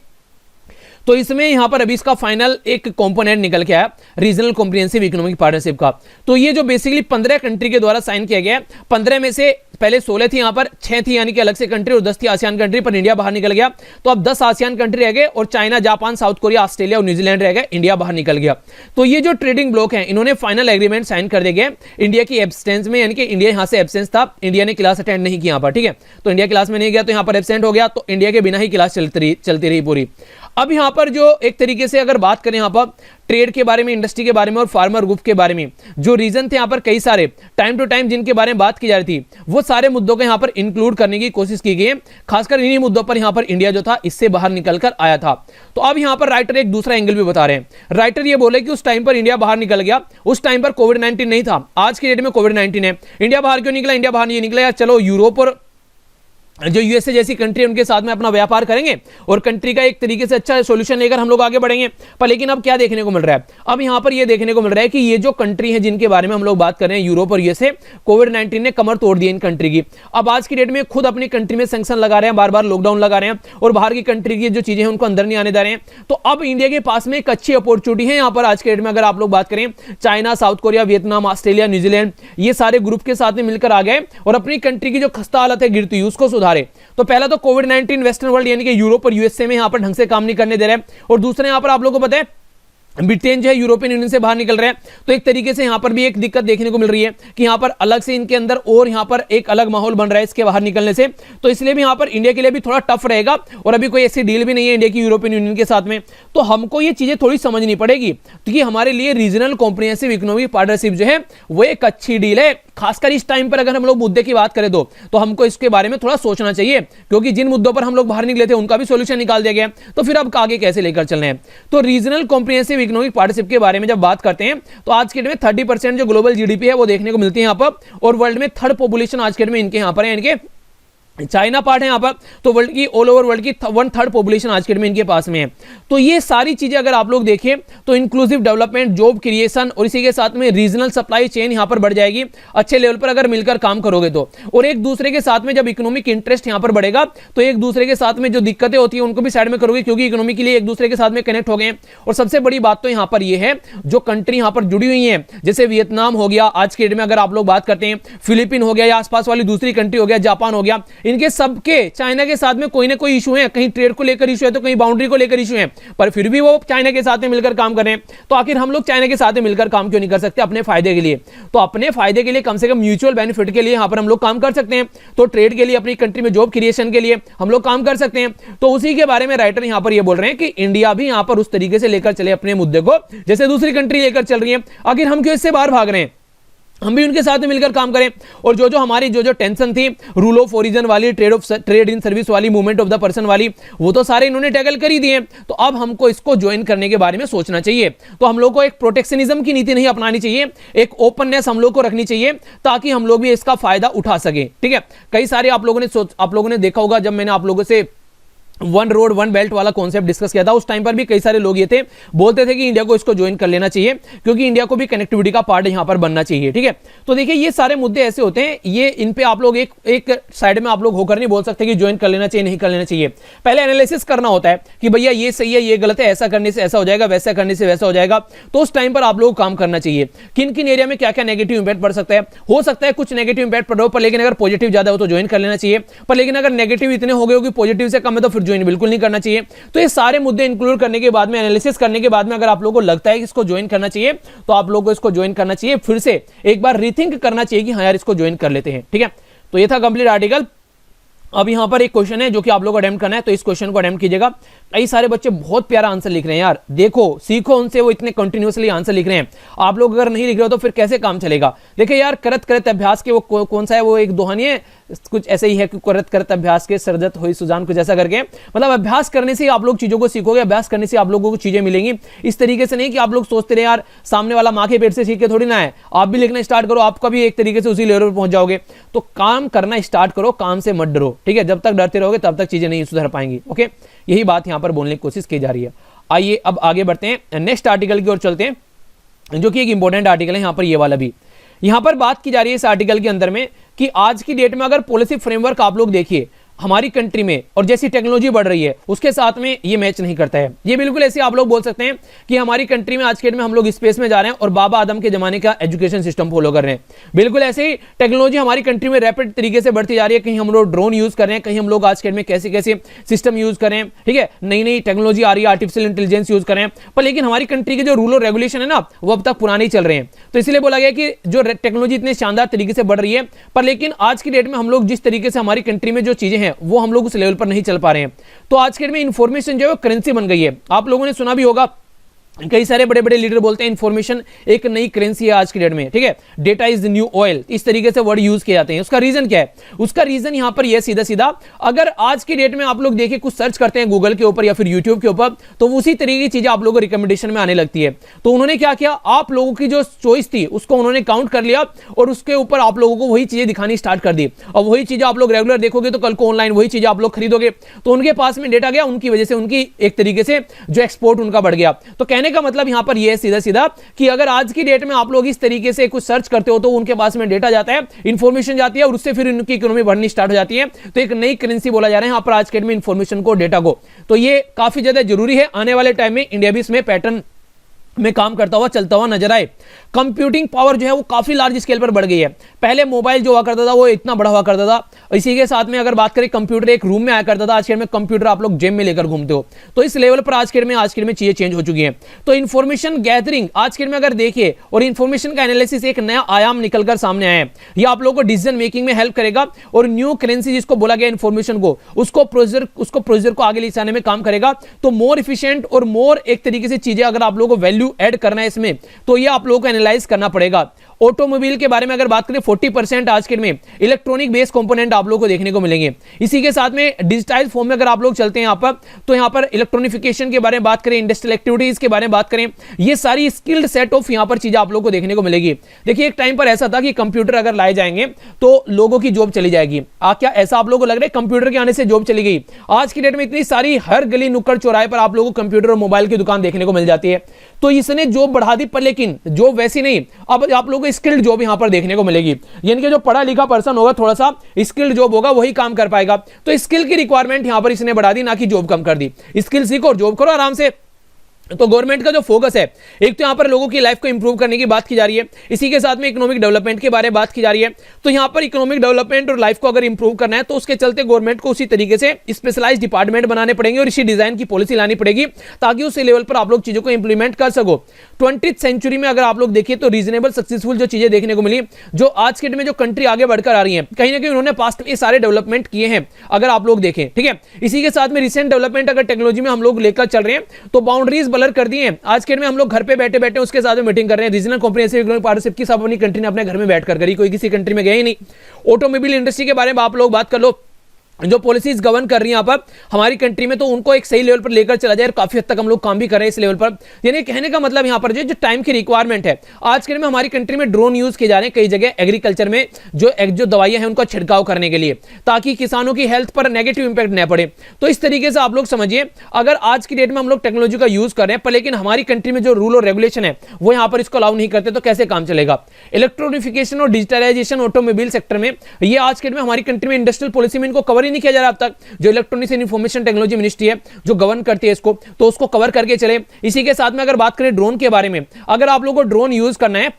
तो इसमें यहां पर अभी इसका फाइनल एक कंपोनेंट निकल के आया, रीजनल कॉम्प्रिहेंसिव इकोनॉमिक पार्टनरशिप का। तो ये जो बेसिकली 15 कंट्री के द्वारा साइन किया गया, 15 में से पहले 16 थी, यहां पर 6 थी यानी कि अलग से कंट्री, और 10 थी आसियान कंट्री, पर इंडिया बाहर निकल गया। तो अब 10 आसियान कंट्री रह गए, और China, Japan, south Korea, Australia और न्यूजीलैंड रह गए, इंडिया बाहर निकल गया। तो ये जो ट्रेडिंग ब्लॉक है इन्होंने फाइनल एग्रीमेंट साइन कर दिए इंडिया की एब्सेंस में, यानी कि इंडिया यहां से एब्सेंस था, इंडिया ने क्लास अटेंड नहीं किया यहाँ पर, ठीक है, तो इंडिया क्लास में नहीं गया तो यहाँ पर एब्सेंट हो गया, तो इंडिया के बिना ही क्लास चलती रही पूरी। अब यहां पर जो एक तरीके से अगर बात करें यहां पर ट्रेड के बारे में, इंडस्ट्री के बारे में और फार्मर ग्रुप के बारे में, जो रीजन थे यहां पर कई सारे टाइम टू टाइम जिनके बारे में बात की जा रही थी, वो सारे मुद्दों को यहां पर इंक्लूड करने की कोशिश की गई है। खासकर इन्हीं मुद्दों पर यहां पर इंडिया जो था इससे बाहर निकलकर आया था। तो अब यहां पर राइटर एक दूसरा एंगल भी बता रहे हैं। राइटर ये बोले कि उस टाइम पर इंडिया बाहर निकल गया, उस टाइम पर कोविड-19 नहीं था, आज के डेट में कोविड-19 है। इंडिया बाहर क्यों निकला? इंडिया बाहर नहीं निकला यार, चलो यूरोप और जो यूएसए जैसी कंट्री है उनके साथ में अपना व्यापार करेंगे और कंट्री का एक तरीके से अच्छा सॉल्यूशन लेकर हम लोग आगे बढ़ेंगे। पर लेकिन अब क्या देखने को मिल रहा है, अब यहां पर ये देखने को मिल रहा है कि ये जो कंट्री है जिनके बारे में हम लोग बात कर रहे हैं, यूरोप और यूएसए, कोविड-19 ने कमर तोड़ दी इन कंट्री की। अब आज की डेट में खुद अपनी कंट्री में सैंक्शन लगा रहे हैं, बार बार लॉकडाउन लगा रहे हैं और बाहर की कंट्री की जो चीजें हैं उनको अंदर नहीं आने दे रहे हैं। तो अब इंडिया के पास में एक अच्छी अपॉर्चुनिटी है यहां पर आज के डेट में। अगर आप लोग बात करें, China, south Korea, Vietnam, Australia, New Zealand, ये सारे ग्रुप के साथ में मिलकर आ गए और अपनी कंट्री की जो खस्ता हालत है गिरती हुई उसको सुधारे। तो पहला तो कोविड-19 वेस्टर्न वर्ल्ड यानी कि यूरोप और यूएसए में यहां पर ढंग से काम नहीं करने दे रहे हैं, और दूसरे यहां पर आप लोगों को पता है ब्रिटेन जो है यूरोपियन यूनियन से बाहर निकल रहे हैं। तो एक तरीके से यहां पर भी एक दिक्कत देखने को मिल रही है कि यहां पर अलग से इनके अंदर और यहां पर एक अलग माहौल बन रहा है इसके बाहर निकलने से। तो इसलिए भी यहां पर इंडिया के लिए भी थोड़ा टफ रहेगा, और अभी कोई ऐसी डील भी नहीं है इंडिया की यूरोपियन यूनियन के साथ में। तो हमको ये चीजें थोड़ी समझनी पड़ेगी, क्योंकि हमारे लिए रीजनल कॉम्प्रिहेंसिव इकोनॉमिक पार्टनरशिप जो है वो एक अच्छी डील है। खासकर इस टाइम पर अगर हम लोग मुद्दे की बात करें तो हमको इसके बारे में थोड़ा सोचना चाहिए, क्योंकि जिन मुद्दों पर हम लोग बाहर निकले थे उनका भी सॉल्यूशन निकाल दिया गया, तो फिर अब आगे कैसे लेकर चलने हैं। तो रीजनल कॉम्प्रिहेंसिव इकोनॉमिक पार्टनरशिप के बारे में जब बात करते हैं तो आज के डेट में 30% जो ग्लोबल जीडीपी है वो देखने को मिलती है यहां पर, और वर्ल्ड में थर्ड पॉपुलेशन आज के डेट में इनके यहां पर है, इनके चाइना पार्ट है यहां पर। तो वर्ल्ड की ऑल ओवर वर्ल्ड की 1/3 पॉपुलेशन आज के डेट में इनके पास में है। तो ये सारी चीजें अगर आप लोग देखें तो इंक्लूसिव डेवलपमेंट, जॉब क्रिएशन और इसी के साथ में रीजनल सप्लाई चेन यहां पर बढ़ जाएगी अच्छे लेवल पर अगर मिलकर काम करोगे तो। और एक दूसरे के साथ में जब इकोनॉमिक इंटरेस्ट यहां पर बढ़ेगा तो एक दूसरे के साथ में जो दिक्कतें होती है उनको भी साइड में करोगे, क्योंकि इकोनॉमी के लिए एक दूसरे के साथ में कनेक्ट हो गए। और सबसे बड़ी बात तो यहां पर यह है जो कंट्री यहां पर जुड़ी हुई है, जैसे वियतनाम हो गया आज के डेट में, अगर आप लोग बात करते हैं फिलीपीन हो गया या आसपास वाली दूसरी कंट्री हो गया, जापान हो गया, इनके सबके चाइना के साथ में कोई ना कोई इशू है, कहीं ट्रेड को लेकर इशू है तो कहीं बाउंड्री को लेकर इशू है, पर फिर भी वो चाइना के साथ में मिलकर काम कर रहे हैं। तो आखिर हम लोग चाइना के साथ में मिलकर काम क्यों नहीं कर सकते अपने फायदे के लिए? तो अपने फायदे के लिए कम से कम म्यूचुअल बेनिफिट के लिए यहां पर हम लोग काम कर सकते हैं। तो ट्रेड के लिए, अपनी कंट्री में जॉब क्रिएशन के लिए हम लोग काम कर सकते हैं। तो उसी के बारे में राइटर यहां पर ये बोल रहे हैं कि इंडिया भी यहां पर उस तरीके से लेकर चले अपने मुद्दे को जैसे दूसरी कंट्री लेकर चल रही है। आखिर हम क्यों इससे बाहर भाग रहे हैं? हम भी उनके साथ में मिलकर काम करें, और जो हमारी जो टेंशन थी रूल ऑफ ओरिजिन वाली, ट्रेड इन सर्विस वाली, मूवमेंट ऑफ द पर्सन वाली, वो तो सारे इन्होंने टैकल कर ही दिए। तो अब हमको इसको ज्वाइन करने के बारे में सोचना चाहिए। तो हम लोग को एक प्रोटेक्शनिज्म की नीति नहीं अपनानी चाहिए, एक ओपननेस हम लोग को रखनी चाहिए ताकि हम लोग भी इसका फायदा उठा सके। ठीक है, कई सारे आप लोगों ने देखा होगा, जब मैंने आप लोगों से वन रोड वन बेल्ट वाला कॉन्सेप्ट डिस्कस किया था, उस टाइम पर भी कई सारे लोग ये थे बोलते थे कि इंडिया को इसको ज्वाइन कर लेना चाहिए, क्योंकि इंडिया को भी कनेक्टिविटी का पार्ट यहां पर बनना चाहिए। ठीक है, तो देखिए ये सारे मुद्दे ऐसे होते हैं, ये इन पे आप लोग एक साइड में आप लोग होकर नहीं बोल सकते कि ज्वाइन कर लेना चाहिए, नहीं कर लेना चाहिए। पहले एनालिसिस करना होता है कि भैया ये सही है, ये गलत है, ऐसा करने से ऐसा हो जाएगा, वैसा करने से वैसा हो जाएगा। तो उस टाइम पर आप लोग काम करना चाहिए किन किन एरिया में क्या क्या नेगेटिव इंपैक्ट पड़ सकता है। हो सकता है कुछ नेगेटिव इंपैक्ट पड़ो, पर लेकिन अगर पॉजिटिव ज्यादा हो तो ज्वाइन कर लेना चाहिए, पर लेकिन अगर नेगेटिव इतने हो गए हो कि पॉजिटिव से कम है तो फिर ज्वाइन बिल्कुल नहीं करना चाहिए। तो ये सारे मुद्दे इंक्लूड करने के बाद में, एनालिसिस करने के बाद में, अगर आप लोगों को लगता है कि इसको ज्वाइन करना चाहिए तो आप लोगों को इसको ज्वाइन करना चाहिए, फिर से एक बार रीथिंक करना चाहिए कि हाँ यार इसको ज्वाइन कर लेते हैं। ठीक है, तो ये था कंप्लीट आर्टिकल। अब यहां पर एक क्वेश्चन है जो कि आप लोगों को अटेम्प्ट करना है, तो इस क्वेश्चन को अटेम्प्ट कीजिएगा। कई सारे बच्चे बहुत प्यारा आंसर लिख रहे हैं यार, देखो सीखो उनसे, वो इतने कंटिन्यूअसली आंसर लिख रहे हैं। आप लोग अगर नहीं लिख रहे हो तो फिर कैसे काम चलेगा? देखिए यार, करत करत अभ्यास के वो कौन सा है, वो एक दोहानी है कुछ ऐसे ही है कि करत करत अभ्यास के सरजत हुई सुजान, कुछ ऐसा करके। मतलब अभ्यास करने से आप लोग चीजों को सीखोगे, अभ्यास करने से आप लोगों को चीजें मिलेंगी। इस तरीके से नहीं कि आप लोग सोचते रहे यार सामने वाला माँ के पेट से सीख के थोड़ी ना है, आप भी लिखना स्टार्ट करो, आपका भी एक तरीके से उसी लेवल पर पहुंच जाओगे। तो काम करना स्टार्ट करो, काम से मत डरो। ठीक है, जब तक डरते रहोगे तब तक चीजें नहीं सुधर पाएंगी। ओके, यही बात यहां पर बोलने की कोशिश की जा रही है। आइए अब आगे बढ़ते हैं, नेक्स्ट आर्टिकल की ओर चलते हैं, जो कि एक इंपॉर्टेंट आर्टिकल है। यहां पर ये वाला भी, यहां पर बात की जा रही है इस आर्टिकल के अंदर में कि आज की डेट में अगर पॉलिसी फ्रेमवर्क आप लोग देखिए हमारी कंट्री में और जैसी टेक्नोलॉजी बढ़ रही है उसके साथ में ये मैच नहीं करता है। ये बिल्कुल ऐसे आप लोग बोल सकते हैं कि हमारी कंट्री में आज के डेट में हम लोग स्पेस में जा रहे हैं और बाबा आदम के जमाने का एजुकेशन सिस्टम फॉलो कर रहे हैं। बिल्कुल ऐसे ही टेक्नोलॉजी हमारी कंट्री में रैपिड तरीके से बढ़ती जा रही है। कहीं हम लोग ड्रोन यूज कर रहे हैं, कहीं हम लोग आज के डेट में कैसे कैसे सिस्टम यूज करें, ठीक है, नई नई टेक्नोलॉजी आ रही है, आर्टिफिशियल इंटेलिजेंस यूज करें, पर लेकिन हमारी कंट्री के जो रूल और रेगुलेशन है ना वो अब तक पुराने ही चल रहे हैं। तो इसलिए बोला गया कि जो टेक्नोलॉजी इतने शानदार तरीके से बढ़ रही है, पर लेकिन आज की डेट में हम लोग जिस तरीके से हमारी कंट्री में जो चीजें हैं वो हम लोग उस लेवल पर नहीं चल पा रहे हैं। तो आज के डेट में इंफॉर्मेशन जो है करेंसी बन गई है। आप लोगों ने सुना भी होगा कई सारे बड़े बड़े लीडर बोलते हैं इंफॉर्मेशन एक नई करेंसी है आज की डेट में, ठीक है, data is the new oil, इस तरीके से वर्ड यूज किए जाते हैं। उसका रीजन क्या है? उसका रीजन यहां पर यह सीधा सीधा, अगर आज की डेट में आप लोग देखिए कुछ सर्च करते हैं गूगल के ऊपर या फिर यूट्यूब के ऊपर, तो उसी तरीके की चीजें आप लोगों को रिकमेंडेशन में आने लगती है। तो उन्होंने क्या किया, आप लोगों की जो चॉइस थी उसको उन्होंने काउंट कर लिया और उसके ऊपर आप लोगों को वही चीजें दिखानी स्टार्ट कर दी। और वही चीजें आप लोग रेगुलर देखोगे तो कल को ऑनलाइन वही चीजें आप लोग खरीदोगे, तो उनके पास में डेटा गया, उनकी वजह से उनकी एक तरीके से जो एक्सपोर्ट उनका बढ़ गया। तो कहने का मतलब यहां पर सीधा सीधा कि अगर आज की डेट में आप लोग इस तरीके से कुछ सर्च करते हो तो उनके पास में डेटा जाता है, इंफॉर्मेशन जाती है और उससे फिर उनकी इकोनॉमी बढ़नी स्टार्ट हो जाती है। तो एक नई करेंसी बोला जा रहा है यहां पर आज के डेट में इंफॉर्मेशन को, डेटा को। तो ये काफी ज्यादा जरूरी है, आने वाले टाइम में इंडिया भी इसमें पैटर्न में काम करता हुआ चलता हुआ नजर आए। कंप्यूटिंग पावर जो है वो काफी लार्ज स्केल पर बढ़ गई है। पहले मोबाइल जो हुआ करता था वो इतना बड़ा हुआ करता था, इसी के साथ में अगर बात करें कंप्यूटर एक रूम में आया करता था, आज के डेट में कंप्यूटर आप लोग जेब में लेकर घूमते हो। तो इस लेवल पर आज के डेट में चीजें चेंज हो चुकी हैं। तो इन्फॉर्मेशन गैदरिंग आज के डेट में अगर देखिए और इन्फॉर्मेशन का एनालिसिस एक नया आयाम निकलकर सामने आया है। ये आप लोगों को डिसीजन मेकिंग में हेल्प करेगा और न्यू करेंसी जिसको बोला गया इन्फॉर्मेशन को, उसको प्रोसीजर को आगे ले जाने में काम करेगा। तो मोर इफिशिएंट और मोर एक तरीके से चीजें अगर आप लोगों को वैल्यू ऐड करना है इसमें, तो ये आप लोगों को एनालाइज करना पड़ेगा। ऑटोमोबाइल के बारे में अगर बात करें 40% आज के में इलेक्ट्रॉनिक बेस्ड कंपोनेंट आप लोगों को देखने को मिलेंगे। इसी के साथ में डिजिटाइज फॉर्म में अगर आप लोग चलते हैं यहां पर, तो यहां पर इलेक्ट्रॉनिफिकेशन के बारे में बात करें, इंडस्ट्रियल एक्टिविटीज के बारे में बात करें, ये सारी स्किल्ड सेट ऑफ यहां पर चीजें आप लोगों को देखने को मिलेगी। देखिए एक टाइम पर ऐसा था कि कंप्यूटर अगर लाए जाएंगे तो लोगों की जॉब चली जाएगी। क्या ऐसा आप लोगों को लग रहा है कंप्यूटर के आने से जॉब चली गई? आज की डेट में इतनी सारी हर गली नुक्कड़ चौराहे पर आप लोगों को कंप्यूटर और मोबाइल की दुकान देखने को मिल जाती है। तो इसने जॉब बढ़ा दी, पर लेकिन जॉब वैसी नहीं, अब आप लोगों को स्किल्ड जॉब यहां पर देखने को मिलेगी। यानी कि जो पढ़ा लिखा पर्सन होगा, थोड़ा सा स्किल्ड जॉब होगा, वही काम कर पाएगा। तो स्किल की रिक्वायरमेंट यहां पर इसने बढ़ा दी, ना कि जॉब कम कर दी। स्किल सीखो और जॉब करो आराम से। तो गवर्नमेंट का जो फोकस है, एक तो यहां पर लोगों की लाइफ को इंप्रूव करने की बात की जा रही है, इसी के साथ में इकोनॉमिक डेवलपमेंट के बारे में बात की जा रही है। तो यहां पर इकोनॉमिक डेवलपमेंट और लाइफ को अगर इंप्रूव करना है तो उसके चलते गवर्नमेंट को उसी तरीके से स्पेशलाइज्ड डिपार्टमेंट बनाने पड़ेंगे और इसी डिजाइन की पॉलिसी लानी पड़ेगी, ताकि उस लेवल पर आप लोग चीजों को इंप्लीमेंट कर सको। 20th सेंचुरी में अगर आप लोग देखिए तो रीजनेबल सक्सेसफुल जो चीजें देखने को मिली, जो आज के डेट में जो कंट्री आगे बढ़कर आ रही है, कहीं ना कहीं उन्होंने पास्ट में सारे डेवलपमेंट किए हैं अगर आप लोग देखें, ठीक है। इसी के साथ में रिसेंट डेवलपमेंट अगर टेक्नोलॉजी में हम लोग लेकर चल रहे हैं तो बाउंड्रीज ब्लर कर दी हैं। आज के डेट में हम लोग घर पे बैठे बैठे उसके साथ में मीटिंग कर रहे हैं। रीजनल कॉम्प्रिहेंसिव इकोनॉमिक पार्टनरशिप की सब अपनी कंट्री ने अपने घर में बैठकर करी, कोई किसी कंट्री में गया ही नहीं। ऑटोमोबाइल इंडस्ट्री के बारे में आप लोग बात कर लो, जो पॉलिसीज गवर्न कर रही हैं यहाँ पर हमारी कंट्री में, तो उनको एक सही लेवल पर लेकर चला जाए और काफी हद तक हम लोग काम भी कर रहे हैं इस लेवल पर। यानी कहने का मतलब यहाँ पर जो टाइम की रिक्वायरमेंट है, आज के दिन में हमारी कंट्री में ड्रोन यूज किए जा रहे हैं कई जगह एग्रीकल्चर में, जो दवाइयां हैं उनका छिड़काव करने के लिए, ताकि किसानों की हेल्थ पर नेगेटिव इंपैक्ट न पड़े। तो इस तरीके से आप लोग समझिए, अगर आज की डेट में हम लोग टेक्नोलॉजी का यूज कर रहे हैं, पर लेकिन हमारी कंट्री में जो रूल और रेगुलेशन है वो यहाँ पर इसको अलाउ नहीं करते, तो कैसे काम चलेगा? इलेक्ट्रॉनिफिकेशन और डिजिटलाइजेशन ऑटोमोबाइल सेक्टर में, ये आज के डेट में हमारी कंट्री में इंडस्ट्रियल पॉलिसी में इनको कवर ही नहीं किया जा रहा अब तक। जो electronics and information technology ministry है जो गवर्न करती है इसको, तो उसको कवर करके चले। इसी के साथ में अगर बात करें ड्रोन के बारे में, अगर आप लोगों को ड्रोन यूज करना है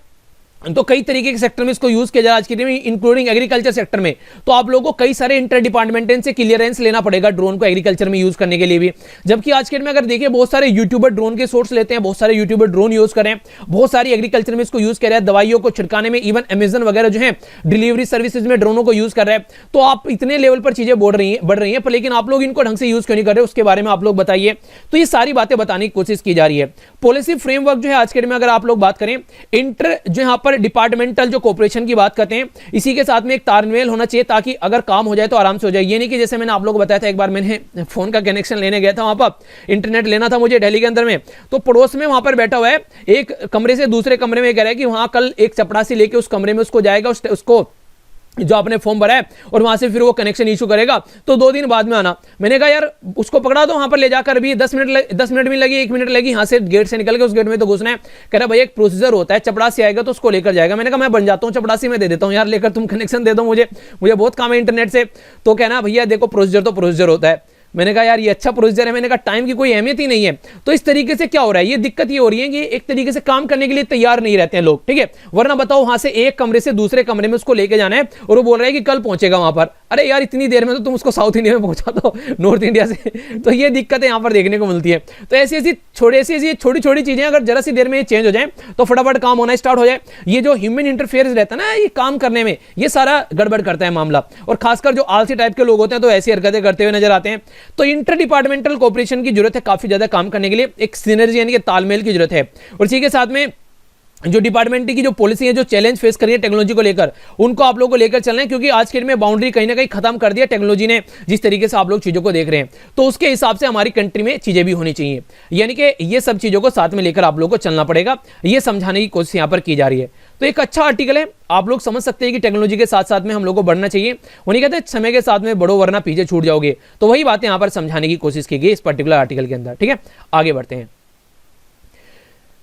तो कई तरीके के सेक्टर में इसको यूज किया जा रहा है आज के दिन में, इंक्लूडिंग एग्रीकल्चर सेक्टर में। तो आप लोगों को कई सारे इंटर डिपार्टमेंट से क्लियरेंस लेना पड़ेगा ड्रोन को एग्रीकल्चर में यूज करने के लिए भी। जबकि आज के दिन में अगर देखिए बहुत सारे यूट्यूबर ड्रोन के सोर्स लेते हैं, बहुत सारे यूट्यूबर ड्रोन यूज करें, बहुत सारी एग्रीकल्चर में इसको यूज कर रहे हैं, दवाइयों को छिड़काने में, इवन अमेजन वगैरह जो है डिलीवरी सर्विसेज में ड्रोनों को यूज कर रहे हैं। तो आप इतने लेवल पर चीजें बढ़ रही है, पर लेकिन आप लोग इनको ढंग से यूज क्यों नहीं कर रहे, उसके बारे में आप लोग बताइए। तो ये सारी बातें बताने की कोशिश की जा रही है। पॉलिसी फ्रेमवर्क जो है आज के दिन में अगर आप लोग बात करें, इंटर जो यहाँ पर डिपार्टमेंटल जो कोऑपरेशन की बात करते हैं, इसी के साथ में एक तालमेल होना चाहिए, ताकि अगर काम हो जाए तो आराम से हो जाए। ये नहीं कि जैसे मैंने आप लोगों को बताया था, एक बार मैंने फोन का कनेक्शन लेने गया था, वहां पर इंटरनेट लेना था मुझे दिल्ली के अंदर में, तो पड़ोस में वहां पर बैठा हुआ है, एक कमरे से दूसरे कमरे में कह रहा है कि वहां कल एक चपरासी लेके उस कमरे में उसको जाएगा, उसको जो आपने फॉर्म भरा है, और वहां से फिर वो कनेक्शन इशू करेगा, तो 2 दिन बाद में आना। मैंने कहा यार उसको पकड़ा दो वहां पर ले जाकर, भी 10 मिनट भी लगी, 1 मिनट लगी, यहां से गेट से निकल के उस गेट में तो घुसना है। कह रहा भाई एक प्रोसीजर होता है, चपड़ासी आएगा तो उसको लेकर जाएगा। मैंने कहा मैं बन जाता हूं चपड़ासी, मैं दे देता हूं यार, लेकर तुम कनेक्शन दे दो मुझे बहुत काम है इंटरनेट से। तो कहना भैया देखो प्रोसीजर तो प्रोसीजर होता है। मैंने कहा यार ये अच्छा प्रोसीजर है, मैंने कहा टाइम की कोई अहमियत ही नहीं है। तो इस तरीके से क्या हो रहा है, ये दिक्कत ये हो रही है कि एक तरीके से काम करने के लिए तैयार नहीं रहते हैं लोग, ठीक है। वरना बताओ वहां से एक कमरे से दूसरे कमरे में उसको लेके जाना है और वो बोल रहा है कि कल पहुंचेगा वहां पर। अरे यार इतनी देर में तो तुम उसको साउथ इंडिया में पहुंचा दो नॉर्थ इंडिया से। तो ये दिक्कतें यहाँ पर देखने को मिलती है। तो ऐसी छोटी छोटी चीजें अगर जरा सी देर में चेंज हो जाए तो फटाफट काम होना स्टार्ट हो जाए। ये जो ह्यूमन इंटरफेरेंस रहता है ना ये काम करने में, ये सारा गड़बड़ करता है मामला। और खासकर जो आलसी टाइप के लोग होते हैं तो ऐसी हरकतें करते हुए नजर आते हैं। तो इंटर डिपार्टमेंटल कोऑपरेशन की जरूरत है काफी ज्यादा काम करने के लिए, एक सिनर्जी यानी कि तालमेल की जरूरत है। और इसी के साथ में जो डिपार्टमेंट की जो पॉलिसी है, जो चैलेंज फेस कर रही है टेक्नोलॉजी को लेकर, उनको आप लोगों को लेकर चलना है, क्योंकि आज के दिन में बाउंड्री कहीं ना कहीं खत्म कर दिया टेक्नोलॉजी ने। जिस तरीके से आप लोग चीजों को देख रहे हैं तो उसके हिसाब से हमारी कंट्री में चीजें भी होनी चाहिए, यानी कि ये सब चीजों को साथ में लेकर आप लोगों को चलना पड़ेगा। ये समझाने की कोशिश यहां पर की जा रही है। तो एक अच्छा आर्टिकल है, आप लोग समझ सकते हैं कि टेक्नोलॉजी के साथ साथ में हम लोग को बढ़ना चाहिए। उन्हीं कहते हैं समय के साथ में बढ़ो वरना पीछे छूट जाओगे। तो वही बातें यहां पर समझाने की कोशिश की गई इस पर्टिकुलर आर्टिकल के अंदर। ठीक है, आगे बढ़ते हैं।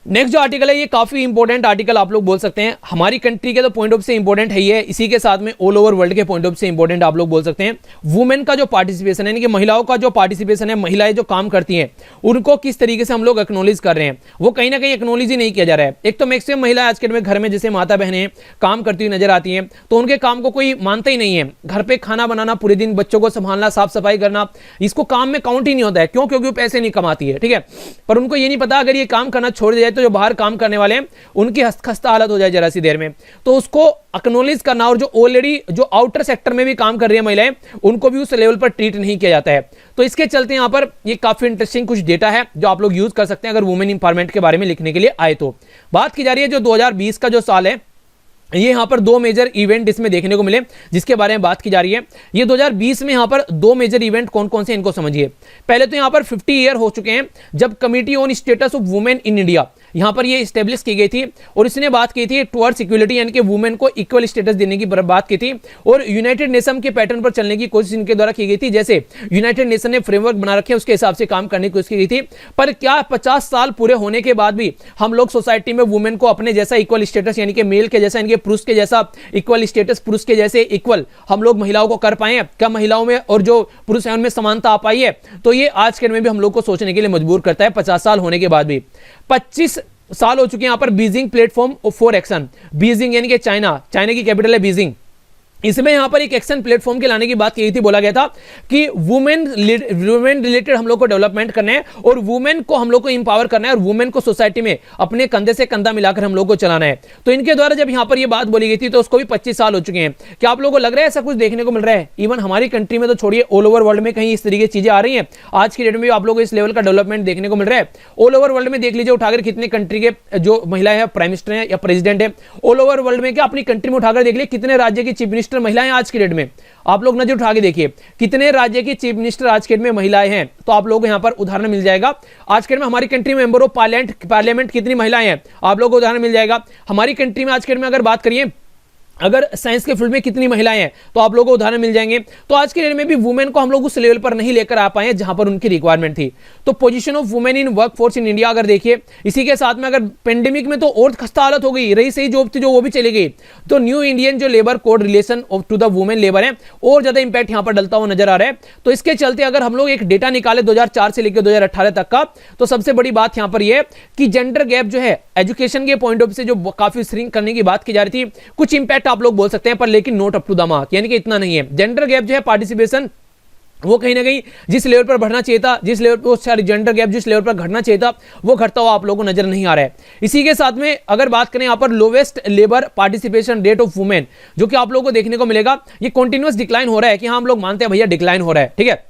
नेक्स्ट जो आर्टिकल है ये काफी इंपॉर्टेंट आर्टिकल आप लोग बोल सकते हैं। हमारी कंट्री के तो पॉइंट ऑफ से इंपॉर्टेंट है ये, इसी के साथ में ऑल ओवर वर्ल्ड के पॉइंट ऑफ से इंपॉर्टेंट आप लोग बोल सकते हैं। वुमेन का जो पार्टिसिपेशन है, यानी कि महिलाओं का जो पार्टिसिपेशन है, महिलाएं जो काम करती हैं उनको किस तरीके से हम लोग एक्नॉलेज कर रहे हैं, वो कहीं ना कहीं एक्नॉलेज ही नहीं किया जा रहा है। एक तो मैक्सिमम महिलाएं आज के में घर में जैसे माता बहनें काम करती हुई नजर आती हैं तो उनके काम को कोई मानता ही नहीं है। घर पे खाना बनाना, पूरे दिन बच्चों को संभालना, साफ सफाई करना, इसको काम में काउंट ही नहीं होता है। क्यों? क्योंकि वो पैसे नहीं कमाती है। ठीक है, पर उनको ये नहीं पता अगर ये काम करना छोड़ दिया जाए तो जो बाहर काम करने वाले हैं उनकी खस्ता हालत हो जाए जरा सी देर में। तो उसको एक्नॉलेज करना, और जो ऑलरेडी जो आउटर सेक्टर में भी काम कर रही है महिलाएं उनको भी उस लेवल पर ट्रीट नहीं किया जाता है। तो इसके चलते यहां पर ये काफी इंटरेस्टिंग कुछ डेटा है जो आप लोग यूज कर सकते हैं अगर वुमेन इंपावरमेंट के बारे में लिखने के लिए आए तो। बात की जा रही है जो 2020 का जो साल है, ये यहां पर दो मेजर इवेंट इसमें देखने को मिले जिसके बारे में बात की जा रही है। ये 2020 में यहां पर दो मेजर इवेंट कौन कौन से इनको समझिए। पहले तो यहां पर 50 ईयर हो चुके हैं जब committee on status of women in India यहां पर ये स्टेब्लिश की गई थी, और इसने बात की थी टुवर्ड्स इक्वलिटी, यानी कि वुमेन को इक्वल स्टेटस देने की बात की थी, और यूनाइटेड नेशन के पैटर्न पर चलने की कोशिश इनके द्वारा की गई थी। जैसे यूनाइटेड नेशन ने फ्रेमवर्क बना रखे उसके हिसाब से काम करने की कोशिश की गई थी। पर क्या 50 साल पूरे होने के बाद भी हम लोग सोसाइटी में वुमेन को अपने जैसा इक्वल स्टेटस, यानी कि मेल के जैसा, यानी कि पुरुष के जैसा इक्वल स्टेटस, पुरुष के जैसे इक्वल हम लोग महिलाओं को कर पाए? क्या महिलाओं में और जो पुरुष है उनमें समानता आ पाई है? तो ये आज के दिन में भी हम लोग को सोचने के लिए मजबूर करता है 50 साल होने के बाद भी। 25 साल हो चुके हैं यहां पर Beijing platform for action. Beijing यानी कि चाइना की कैपिटल है बीजिंग। इसमें यहां पर एक एक्शन प्लेटफॉर्म के लाने की बात की थी। बोला गया था कि वुमेन रिलेटेड हम लोग को डेवलपमेंट करना है और वुमेन को हम लोग को इंपावर करना है और वुमेन को सोसाइटी में अपने कंधे से कंधा मिलाकर हम लोग को चलाना है। तो इनके द्वारा जब यहां पर ये बात बोली गई थी तो उसको भी 25 साल हो चुके हैं। क्या आप लोगों को लग रहा है ऐसा कुछ देखने को मिल रहा है? इवन हमारी कंट्री में तो छोड़िए, ऑल ओवर वर्ल्ड में कहीं इस तरीके की चीजें आ रही हैं? आज की डेट में भी आप लोगों को इस लेवल का डेवलपमेंट देखने को मिल रहा है? ऑल ओवर वर्ल्ड में देख लीजिए, उठाकर कितने कंट्री के जो महिलाएं हैं, प्राइम मिनिस्टर है या प्रेसिडेंट है, ऑल ओवर वर्ल्ड में क्या अपनी कंट्री में उठाकर देख लीजिए कितने राज्य की चीफ मिनिस्टर महिलाएं आज की डेट में। आप लोग नजर उठा के देखिए कितने राज्य की चीफ मिनिस्टर आज के डेट में महिलाएं हैं, तो आप लोगों को यहां पर उदाहरण मिल जाएगा। आज के डेट में हमारी कंट्री में मेंबर ऑफ पार्लियामेंट कितनी महिलाएं हैं, आप लोगों को उदाहरण मिल जाएगा। हमारी कंट्री में आज के डेट में अगर बात करिए अगर साइंस के फील्ड में कितनी महिलाएं हैं तो आप लोगों को उदाहरण मिल जाएंगे। तो आज के डेट में भी वुमेन को हम लोग उस लेवल पर नहीं लेकर आ पाए जहां पर उनकी रिक्वायरमेंट थी। तो position of women in workforce in India अगर देखिए, इसी के साथ में अगर पेंडेमिक में तो और खस्ता हालत हो गई, रही सही जॉब थी जो वो भी चली गई। तो न्यू इंडियन जो labour code relation of to the women labour है और ज्यादा इंपैक्ट यहां पर डलता हुआ नजर आ रहा है। तो इसके चलते अगर हम लोग एक डेटा निकाले 2004 से लेकर 2018 तक का, तो सबसे बड़ी बात यहां पर यह कि जेंडर गैप जो है एजुकेशन के पॉइंट ऑफ से जो काफी श्रिंक करने की बात की जा रही थी, कुछ इंपैक्ट आप लोग बोल सकते हैं, लेकिन not up to the mark, यानी कि इतना नहीं है। जेंडर गैप जो है पार्टिसिपेशन वो कहीं ना कहीं जिस लेवल पर बढ़ना चाहिए था, जिस लेवल पर जेंडर गैप जिस लेवल पर घटना चाहिए था वो घटता हुआ आप लोगों को नजर नहीं आ रहा है। इसी के साथ में अगर बात करें यहां पर lowest labour participation rate of women जो कि आप लोगों को देखने को मिलेगा, ये कंटीन्यूअस डिक्लाइन हो रहा है कि हाँ हम लोग मानते हैं भैया डिक्लाइन हो रहा है, ठीक है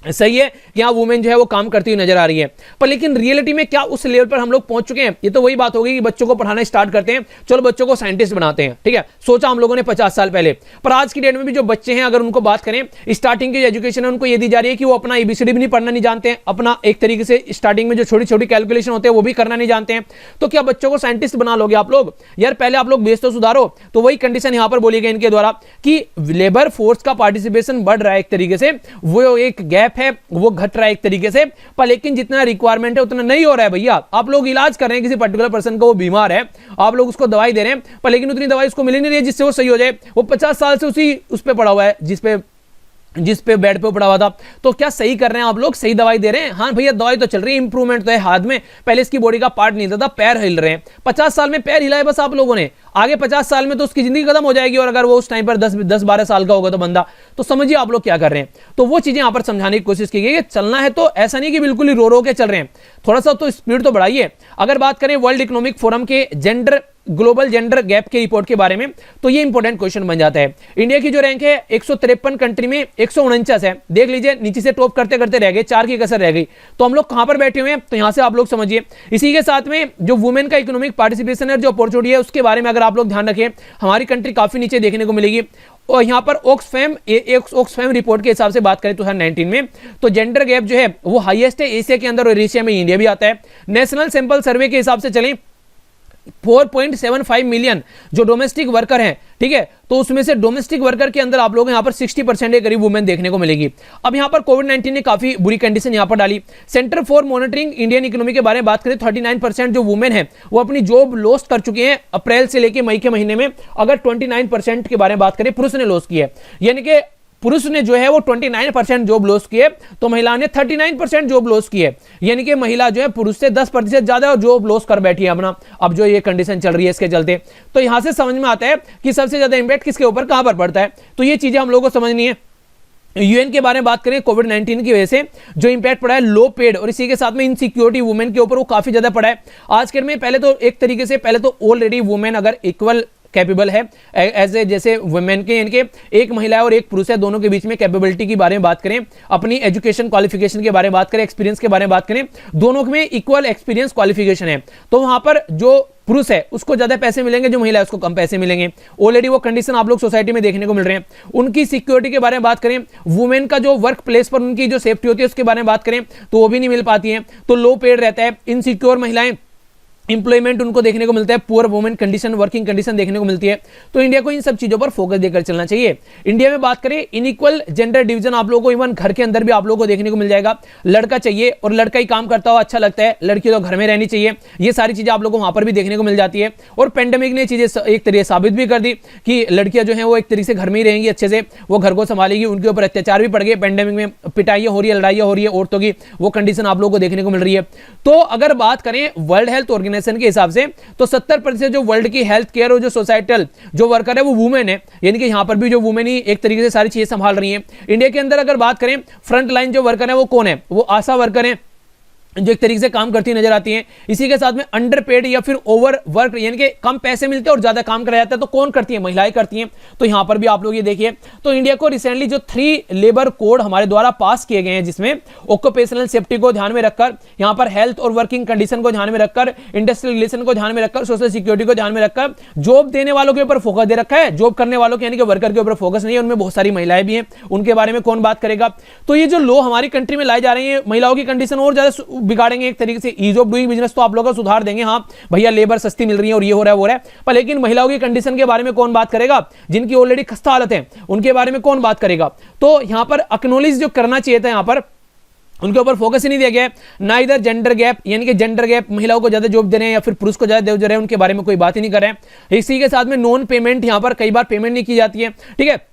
सही है कि यहाँ वुमेन जो है वो काम करती हुई नजर आ रही है, पर लेकिन रियलिटी में क्या उस लेवल पर हम लोग पहुंच चुके हैं? ये तो वही बात होगी कि बच्चों को पढ़ाना स्टार्ट करते हैं, चलो बच्चों को साइंटिस्ट बनाते हैं, ठीक है, सोचा हम लोगों ने 50 साल पहले। पर आज की डेट में भी जो बच्चे हैं अगर उनको बात करें, स्टार्टिंग की एजुकेशन है उनको ये दी जा रही है कि वो अपना एबीसीडी भी नहीं पढ़ना नहीं जानते हैं, अपना एक तरीके से स्टार्टिंग में जो छोटी छोटी कैलकुलेशन होते हैं वो भी करना नहीं जानते हैं। तो क्या बच्चों को साइंटिस्ट बना लोगे आप लोग? यार पहले आप लोग बेस तो सुधारो। तो वही कंडीशन यहां पर बोली गई इनके द्वारा कि लेबर फोर्स का पार्टिसिपेशन बढ़ रहा है, एक तरीके से वो एक गैप है वो घट रहा है एक तरीके से, पर लेकिन जितना रिक्वायरमेंट है उतना नहीं हो रहा है भैया। आप लोग इलाज कर रहे हैं किसी पर्टिकुलर पर्सन को, वो बीमार है, आप लोग उसको दवाई दे रहे हैं, पर लेकिन उतनी दवाई उसको मिल नहीं रही है जिससे वो सही हो जाए। वो 50 साल से उस पे पड़ा हुआ है जिस पे जिस पे बेड पे पड़ा हुआ था। तो क्या सही कर रहे हैं आप लोग, सही दवाई दे रहे हैं? हाँ भैया दवाई तो चल रही है, इंप्रूवमेंट तो है हाथ में। पहले इसकी बॉडी का पार्ट नहीं था, पैर हिल रहे हैं। 50 साल में पैर हिलाए बस आप लोगों ने, आगे 50 साल में तो उसकी जिंदगी खत्म हो जाएगी। और अगर वो उस टाइम पर 10-12 साल का होगा तो बंदा, तो समझिए आप लोग क्या कर रहे हैं। तो वो चीजें यहां पर समझाने की कोशिश की गई। चलना है तो ऐसा नहीं कि बिल्कुल ही रो रो के चल रहे हैं, थोड़ा सा तो स्पीड तो बढ़ाइए। अगर बात करें वर्ल्ड इकोनॉमिक फोरम के ग्लोबल जेंडर गैप की रिपोर्ट के बारे में, तो ये इंपॉर्टेंट क्वेश्चन बन जाता है। इंडिया की जो रैंक है 153 कंट्री में 149 है। देख लीजिए नीचे से टॉप करते करते रह गए, 4 की कसर रह गई। तो हम लोग कहां पर बैठे हुए हैं, तो यहां से आप लोग समझिए। इसी के साथ में जो वुमेन का इकोनॉमिक पार्टिसिपेशन है, जो अपॉर्चुनिटी है, उसके बारे में अगर आप लोग ध्यान रखें, हमारी कंट्री काफी नीचे देखने को मिलेगी। और यहां पर ऑक्सफैम रिपोर्ट के हिसाब से बात करें 2019 में, तो जेंडर गैप जो है वो हाईएस्ट है एशिया के अंदर, और एशिया में इंडिया भी आता है। नेशनल सैंपल सर्वे के हिसाब से चलें 4.75 मिलियन जो डोमेस्टिक वर्कर हैं, ठीक है, तो उसमें से डोमेस्टिक वर्कर के अंदर आप लोग यहां पर 60% के करीब वुमेन देखने को मिलेगी। अब यहां पर कोविड-19 ने काफी बुरी कंडीशन यहां पर डाली। Centre for monitoring Indian economy के बारे में बात करें, 39% जो वुमेन है वो अपनी जॉब लॉस्ट कर चुके हैं अप्रैल से लेकर मई के महीने में। अगर 29% के बारे में बात करें, पुरुष ने लॉस की है, यानी कि पुरुष ने जो है वो 29% जॉब लॉस की है, तो महिला ने 39% जॉब लॉस की है। यानी कि महिला जो है पुरुष से 10% ज्यादा जॉब लॉस कर बैठी है अपना। अब जो ये कंडीशन चल रही है इसके चलते, तो यहां से समझ में आता है कि सबसे ज्यादा इंपैक्ट किसके ऊपर कहां पर पड़ता है। तो ये चीजें हम लोगों को समझनी है। यूएन के बारे में बात करें, कोविड-19 की वजह से जो इंपैक्ट पड़ा है लो पेड और इसी के साथ में इनसिक्योरिटी वुमेन के ऊपर, वो काफी ज्यादा पड़ा है। आज के में पहले तो एक तरीके से पहले तो ऑलरेडी वुमेन अगर इक्वल कैपेबल है एज ए, जैसे वुमेन के, यानी कि एक महिला है और एक पुरुष है, दोनों के बीच में कैपेबिलिटी के बारे में बात करें, अपनी एजुकेशन क्वालिफिकेशन के बारे में बात करें, एक्सपीरियंस के बारे में बात करें, दोनों में इक्वल एक्सपीरियंस क्वालिफिकेशन है, तो वहां पर जो पुरुष है उसको ज्यादा पैसे मिलेंगे, जो महिला है उसको कम पैसे मिलेंगे। ऑलरेडी वो कंडीशन आप लोग सोसाइटी में देखने को मिल रहे हैं। उनकी सिक्योरिटी के बारे में बात करें, वुमेन का जो वर्क प्लेस पर उनकी जो सेफ्टी होती है उसके बारे में बात करें, तो वो भी नहीं मिल पाती है, तो लो पेड रहता है। इनसिक्योर महिलाएं, इंप्लॉयमेंट उनको देखने को मिलता है, poor women condition, working condition देखने को मिलती है। तो इंडिया को इन सब चीजों पर फोकस देकर चलना चाहिए। इंडिया में बात करें, इनइक्वल जेंडर डिवीजन आप लोगों को इवन घर के अंदर भी आप लोगों को देखने को मिल जाएगा। लड़का चाहिए और लड़का ही काम करता हो अच्छा लगता है, लड़की तो घर में रहनी चाहिए, ये सारी चीजें आप लोगों को वहां पर भी देखने को मिल जाती है। और पेंडेमिक ने चीजें एक तरीके साबित भी कर दी कि लड़कियां जो है वो एक तरीके से घर में ही रहेंगी, अच्छे से वो घर को संभालेगी। उनके ऊपर अत्याचार भी पड़ गए, पेंडेमिक में पिटाइयां हो रही है, लड़ाइयां हो रही है औरतों की, वो कंडीशन आप लोगों को देखने को मिल रही है। तो अगर बात करें वर्ल्ड हेल्थ ऑर्गेनाइजेशन के हिसाब से, तो 70% जो वर्ल्ड की हेल्थ केयर और जो सोसाइटल जो वर्कर है वो वुमेन है, यानी कि यहां पर भी जो वुमेन ही एक तरीके से सारी चीजें संभाल रही हैं। इंडिया के अंदर अगर बात करें, फ्रंट लाइन जो वर्कर है वो कौन है, वो आशा वर्कर है, जो एक तरीके से काम करती नजर आती हैं। इसी के साथ में अंडर पेड या फिर ओवर वर्क, यानी कि कम पैसे मिलते हैं और ज्यादा काम कराया जाता है, तो कौन करती है, महिलाएं करती हैं। तो यहां पर भी आप लोग ये देखिए, तो इंडिया को रिसेंटली जो 3 लेबर कोड हमारे द्वारा पास किए गए हैं, जिसमें ऑक्यूपेशनल सेफ्टी को ध्यान में रखकर, यहां पर हेल्थ और वर्किंग कंडीशन को ध्यान में रखकर, इंडस्ट्रियल रिलेशन को ध्यान में रखकर, सोशल सिक्योरिटी को ध्यान में रखकर, जॉब देने वालों के ऊपर फोकस दे रखा है, जॉब करने वालों के यानी कि वर्कर के ऊपर फोकस नहीं है। उनमें बहुत सारी महिलाएं भी हैं, उनके बारे में कौन बात करेगा। तो ये जो लॉ हमारी कंट्री में लाई जा रही है, महिलाओं की कंडीशन और ज्यादा बिगाड़ेंगे एक तरीके से। ईज ऑफ डूइंग बिजनेस तो आप लोगों को सुधार देंगे, हाँ भैया लेबर सस्ती मिल रही है और ये हो रहा है वो रहा है, पर लेकिन महिलाओं की कंडीशन के बारे में कौन बात करेगा, जिनकी ऑलरेडी खस्ता हालत है उनके बारे में कौन बात करेगा। तो यहां पर एक्नॉलेज जो करना चाहिए था, यहां पर उनके ऊपर फोकस ही नहीं दिया गया है। ना इधर जेंडर गैप, यानी कि जेंडर गैप महिलाओं को ज्यादा जॉब दे रहे हैं या फिर पुरुष को ज्यादा दे रहे हैं, उनके बारे में कोई बात ही नहीं कर रहे हैं। इसी के साथ में नॉन पेमेंट, यहां पर कई बार पेमेंट नहीं की जाती है, ठीक है,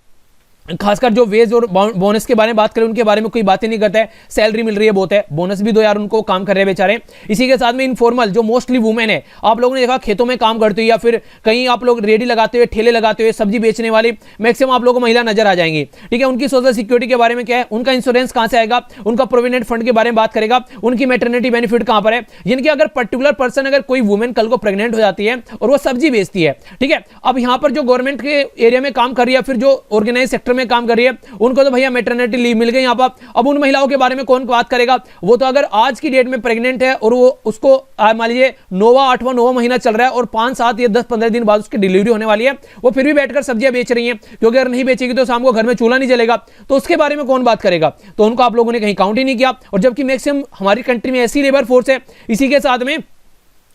खासकर जो वेज और बोनस के बारे में बात करें उनके बारे में कोई बात ही नहीं करता है। सैलरी मिल रही है बहुत है, बोनस भी दो यार, उनको काम कर रहे हैं बेचारे। इसी के साथ में इनफॉर्मल जो मोस्टली वुमेन है, आप लोगों ने देखा खेतों में काम करते हुए या फिर कहीं आप लोग रेडी लगाते हुए, ठेले लगाते हुए, सब्जी बेचने वाली मैक्सिमम आप लोगों को महिला नजर आ जाएंगी, ठीक है। उनकी सोशल सिक्योरिटी के बारे में क्या है, उनका इंश्योरेंस कहां से आएगा, उनका प्रोविडेंट फंड के बारे में बात करेगा, उनकी मैटरनिटी बेनिफिट कहां पर है। यानी कि अगर पर्टिकुलर पर्सन, अगर कोई वुमेन कल को प्रेग्नेंट हो जाती है और वो सब्जी बेचती है, ठीक है, अब यहां पर जो गवर्नमेंट के एरिया में काम कर रही है, फिर जो ऑर्गेनाइज सेक्टर में काम कर रही है, उनको तो भैया मैटरनिटी लीव मिल गई। यहां पर अब उन महिलाओं के बारे में कौन बात करेगा। वो तो अगर आज की डेट में प्रेग्नेंट है और वो उसको मान लीजिए 9वां महीना चल रहा है और 5, 7 या 10, 15 दिन बाद उसकी डिलीवरी होने वाली है, वो फिर भी बैठकर सब्जियां बेच रही हैं, क्योंकि अगर नहीं बेचेगी तो शाम को घर में चूल्हा नहीं जलेगा, तो उसके बारे में कौन बात करेगा। तो उनको आप लोगों ने कहीं काउंट ही नहीं किया। और जबकि मैक्सिमम हमारी कंट्री में ऐसी लेबर फोर्स है। इसी के साथ में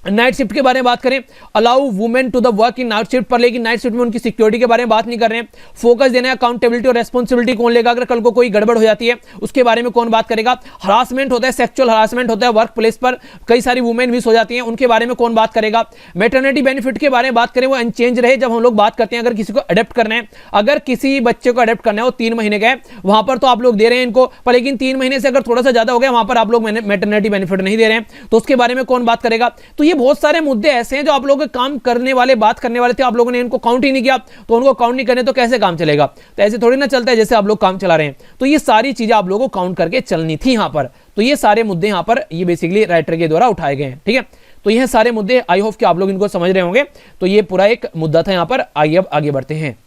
नाइट शिफ्ट के बारे में बात करें, allow women to the work in night shift पर, लेकिन नाइट शिफ्ट में उनकी सिक्योरिटी के बारे में बात नहीं कर रहे हैं। फोकस देना है, अकाउंटेबिलिटी और रेस्पॉन्सिबिलिटी कौन लेगा अगर कल को कोई गड़बड़ हो जाती है, उसके बारे में कौन बात करेगा। हरासमेंट होता है, सेक्सुअल हरासमेंट होता है वर्क प्लेस पर, कई सारी वुमेन मिस हो जाती हैं, उनके बारे में कौन बात करेगा। मैटरनिटी बेनिफिट के बारे में बात करें, वो अनचेंज रहे। जब हम लोग बात करते हैं अगर किसी को अडेप्ट करना है, अगर किसी बच्चे को अडेप्ट करना है, वो 3 महीने का है, वहां पर तो आप लोग दे रहे हैं इनको, पर लेकिन 3 महीने से अगर थोड़ा सा ज्यादा हो गया वहां पर आप लोग मैटरनिटी बेनिफिट नहीं दे रहे हैं, तो उसके बारे में कौन बात करेगा। तो ये बहुत सारे मुद्दे ऐसे हैं जो आप लोग काम करने वाले, बात करने वाले थे, आप लोगों ने इनको काउंट ही नहीं किया, तो उनको काउंट नहीं करने तो कैसे काम चलेगा। तो ऐसे थोड़ी ना चलता है जैसे आप लोग काम चला रहे हैं। तो ये सारी चीजें आप लोगों को काउंट करके चलनी थी यहां पर। तो ये सारे मुद्दे यहां पर ये बेसिकली राइटर के द्वारा उठाए गए हैं, ठीक है। तो ये सारे मुद्दे, आई होप कि आप लोग इनको समझ रहे होंगे। तो ये पूरा एक मुद्दा था यहां पर। आइए अब आगे बढ़ते हैं।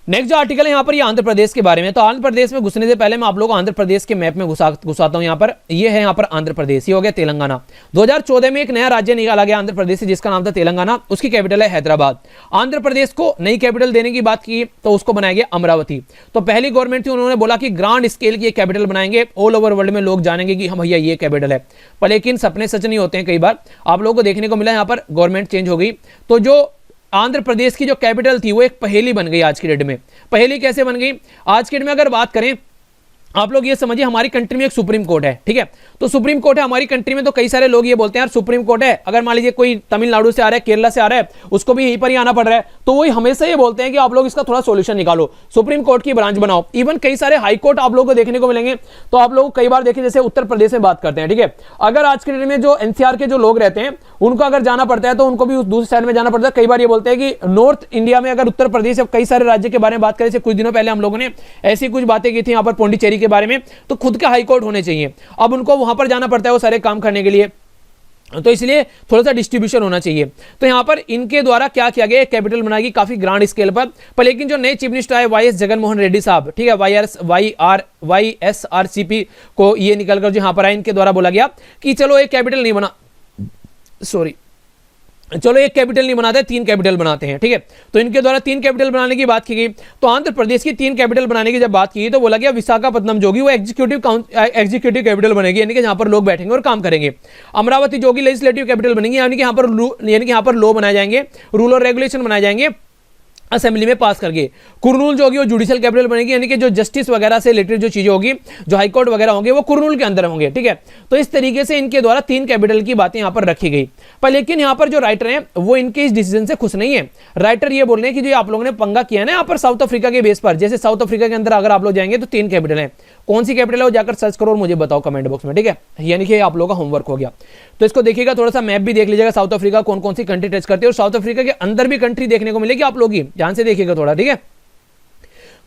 नेक्स्ट जो आर्टिकल है यहां पर ये आंध्र प्रदेश के बारे में। तो आंध्र प्रदेश में घुसने से पहले मैं आप लोगों को आंध्र प्रदेश के मैप में घुसाता हूं। यहां पर ये है, यहां पर आंध्र प्रदेश, ये हो गया तेलंगाना। 2014 में एक नया राज्य निकाला गया आंध्र प्रदेश से, जिसका नाम था तेलंगाना। उसकी कैपिटल है हैदराबाद। आंध्र प्रदेश को नई कैपिटल देने की बात की तो उसको बनाया गया अमरावती। तो पहली गवर्नमेंट थी, उन्होंने बोला कि ग्रांड स्केल की कैपिटल बनाएंगे, ऑल ओवर वर्ल्ड में लोग जानेंगे कि हम भैया ये कैपिटल है। पर लेकिन सपने सच नहीं होते हैं, कई बार आप लोगों को देखने को मिला यहां पर गवर्नमेंट चेंज हो गई। तो जो आंध्र प्रदेश की जो कैपिटल थी वो एक पहेली बन गई आज की डेट में। पहेली कैसे बन गई आज की डेट में अगर बात करें, आप लोग ये समझिए हमारी कंट्री में एक सुप्रीम कोर्ट है, ठीक है। तो सुप्रीम कोर्ट है हमारी कंट्री में, तो कई सारे लोग ये बोलते हैं यार सुप्रीम कोर्ट है, अगर मान लीजिए कोई तमिलनाडु से आ रहा है, केरला से आ रहा है, उसको भी यहीं पर ही आना पड़ रहा है, तो वही हमेशा ये बोलते हैं कि आप लोग इसका थोड़ा सॉल्यूशन निकालो, सुप्रीम कोर्ट की ब्रांच बनाओ। इवन कई सारे हाई कोर्ट आप लोगों को देखने को मिलेंगे। तो आप लोग कई बार देखिए, जैसे उत्तर प्रदेश में बात करते हैं, ठीक है, अगर आज के डेट में जो एनसीआर के जो लोग रहते हैं उनको अगर जाना पड़ता है तो उनको भी उस दूसरी साइड में जाना पड़ता है। कई बार ये बोलते हैं कि नॉर्थ इंडिया में अगर उत्तर प्रदेश या कई सारे राज्य के बारे में बात करें, कुछ दिनों पहले हम लोगों ने ऐसी कुछ बातें की थी यहाँ पर पौंडीचेरी के बारे में, तो खुद के हाई कोर्ट होने चाहिए, अब उनको वहां पर जाना पड़ता है वो सारे काम करने के लिए, तो इसलिए थोड़ा सा डिस्ट्रीब्यूशन होना चाहिए। तो यहां पर इनके द्वारा क्या किया गया, कैपिटल बनाएगी काफी ग्रांड स्केल पर लेकिन जो नए चीफ मिनिस्टर आए वाईएस जगनमोहन रेड्डी साहब, ठीक है, वाईएसआरसीपी को ये निकलकर जो यहां पर आए, इनके द्वारा बोला गया कि चलो एक कैपिटल नहीं बना, चलो एक कैपिटल नहीं बनाते, 3 कैपिटल बनाते हैं, ठीक है। तो इनके द्वारा 3 कैपिटल बनाने की बात की गई। तो आंध्र प्रदेश की 3 कैपिटल बनाने की जब बात की तो बोला गया विशाखापत्तनम जो होगी वो एग्जीक्यूटिव कैपिटल बनेगी, यानी कि जहां पर लोग बैठेंगे और काम करेंगे। अमरावती जो होगी लेजिस्लेटिव कैपिटल बनेगी, यानी कि यहां पर लॉ बनाए जाएंगे, रूल और रेगुलेशन बनाए जाएंगे असेंबली में पास करके। कुरनूल जो होगी वो जुडिशियल कैपिटल बनेगी, यानी कि जो जस्टिस वगैरह से रिलेटेड जो चीजें होगी, जो हाईकोर्ट वगैरह होंगे वो कुरनूल के अंदर होंगे, ठीक है। तो इस तरीके से इनके द्वारा 3 कैपिटल की बातें यहां पर रखी गई। पर लेकिन यहां पर जो राइटर हैं वो इनके इस डिसीजन से खुश नहीं है। राइटर ये बोल रहे हैं कि जो आप लोगों ने पंगा किया है ना यहाँ पर साउथ अफ्रीका के बेस पर, जैसे साउथ अफ्रीका के अंदर अगर आप लोग जाएंगे तो 3 कैपिटल है, कौन सी कैपिटल है वो जाकर सर्च करो और मुझे बताओ कमेंट बॉक्स में, ठीक है। यानी कि आप लोगों का होमवर्क हो गया। तो इसको देखिएगा, थोड़ा सा मैप भी देख लीजिएगा, साउथ अफ्रीका कौन कौन सी कंट्री टच करती है, और साउथ अफ्रीका के अंदर भी कंट्री देखने को मिलेगी आप लोग की, ध्यान से देखिएगा थोड़ा, ठीक है।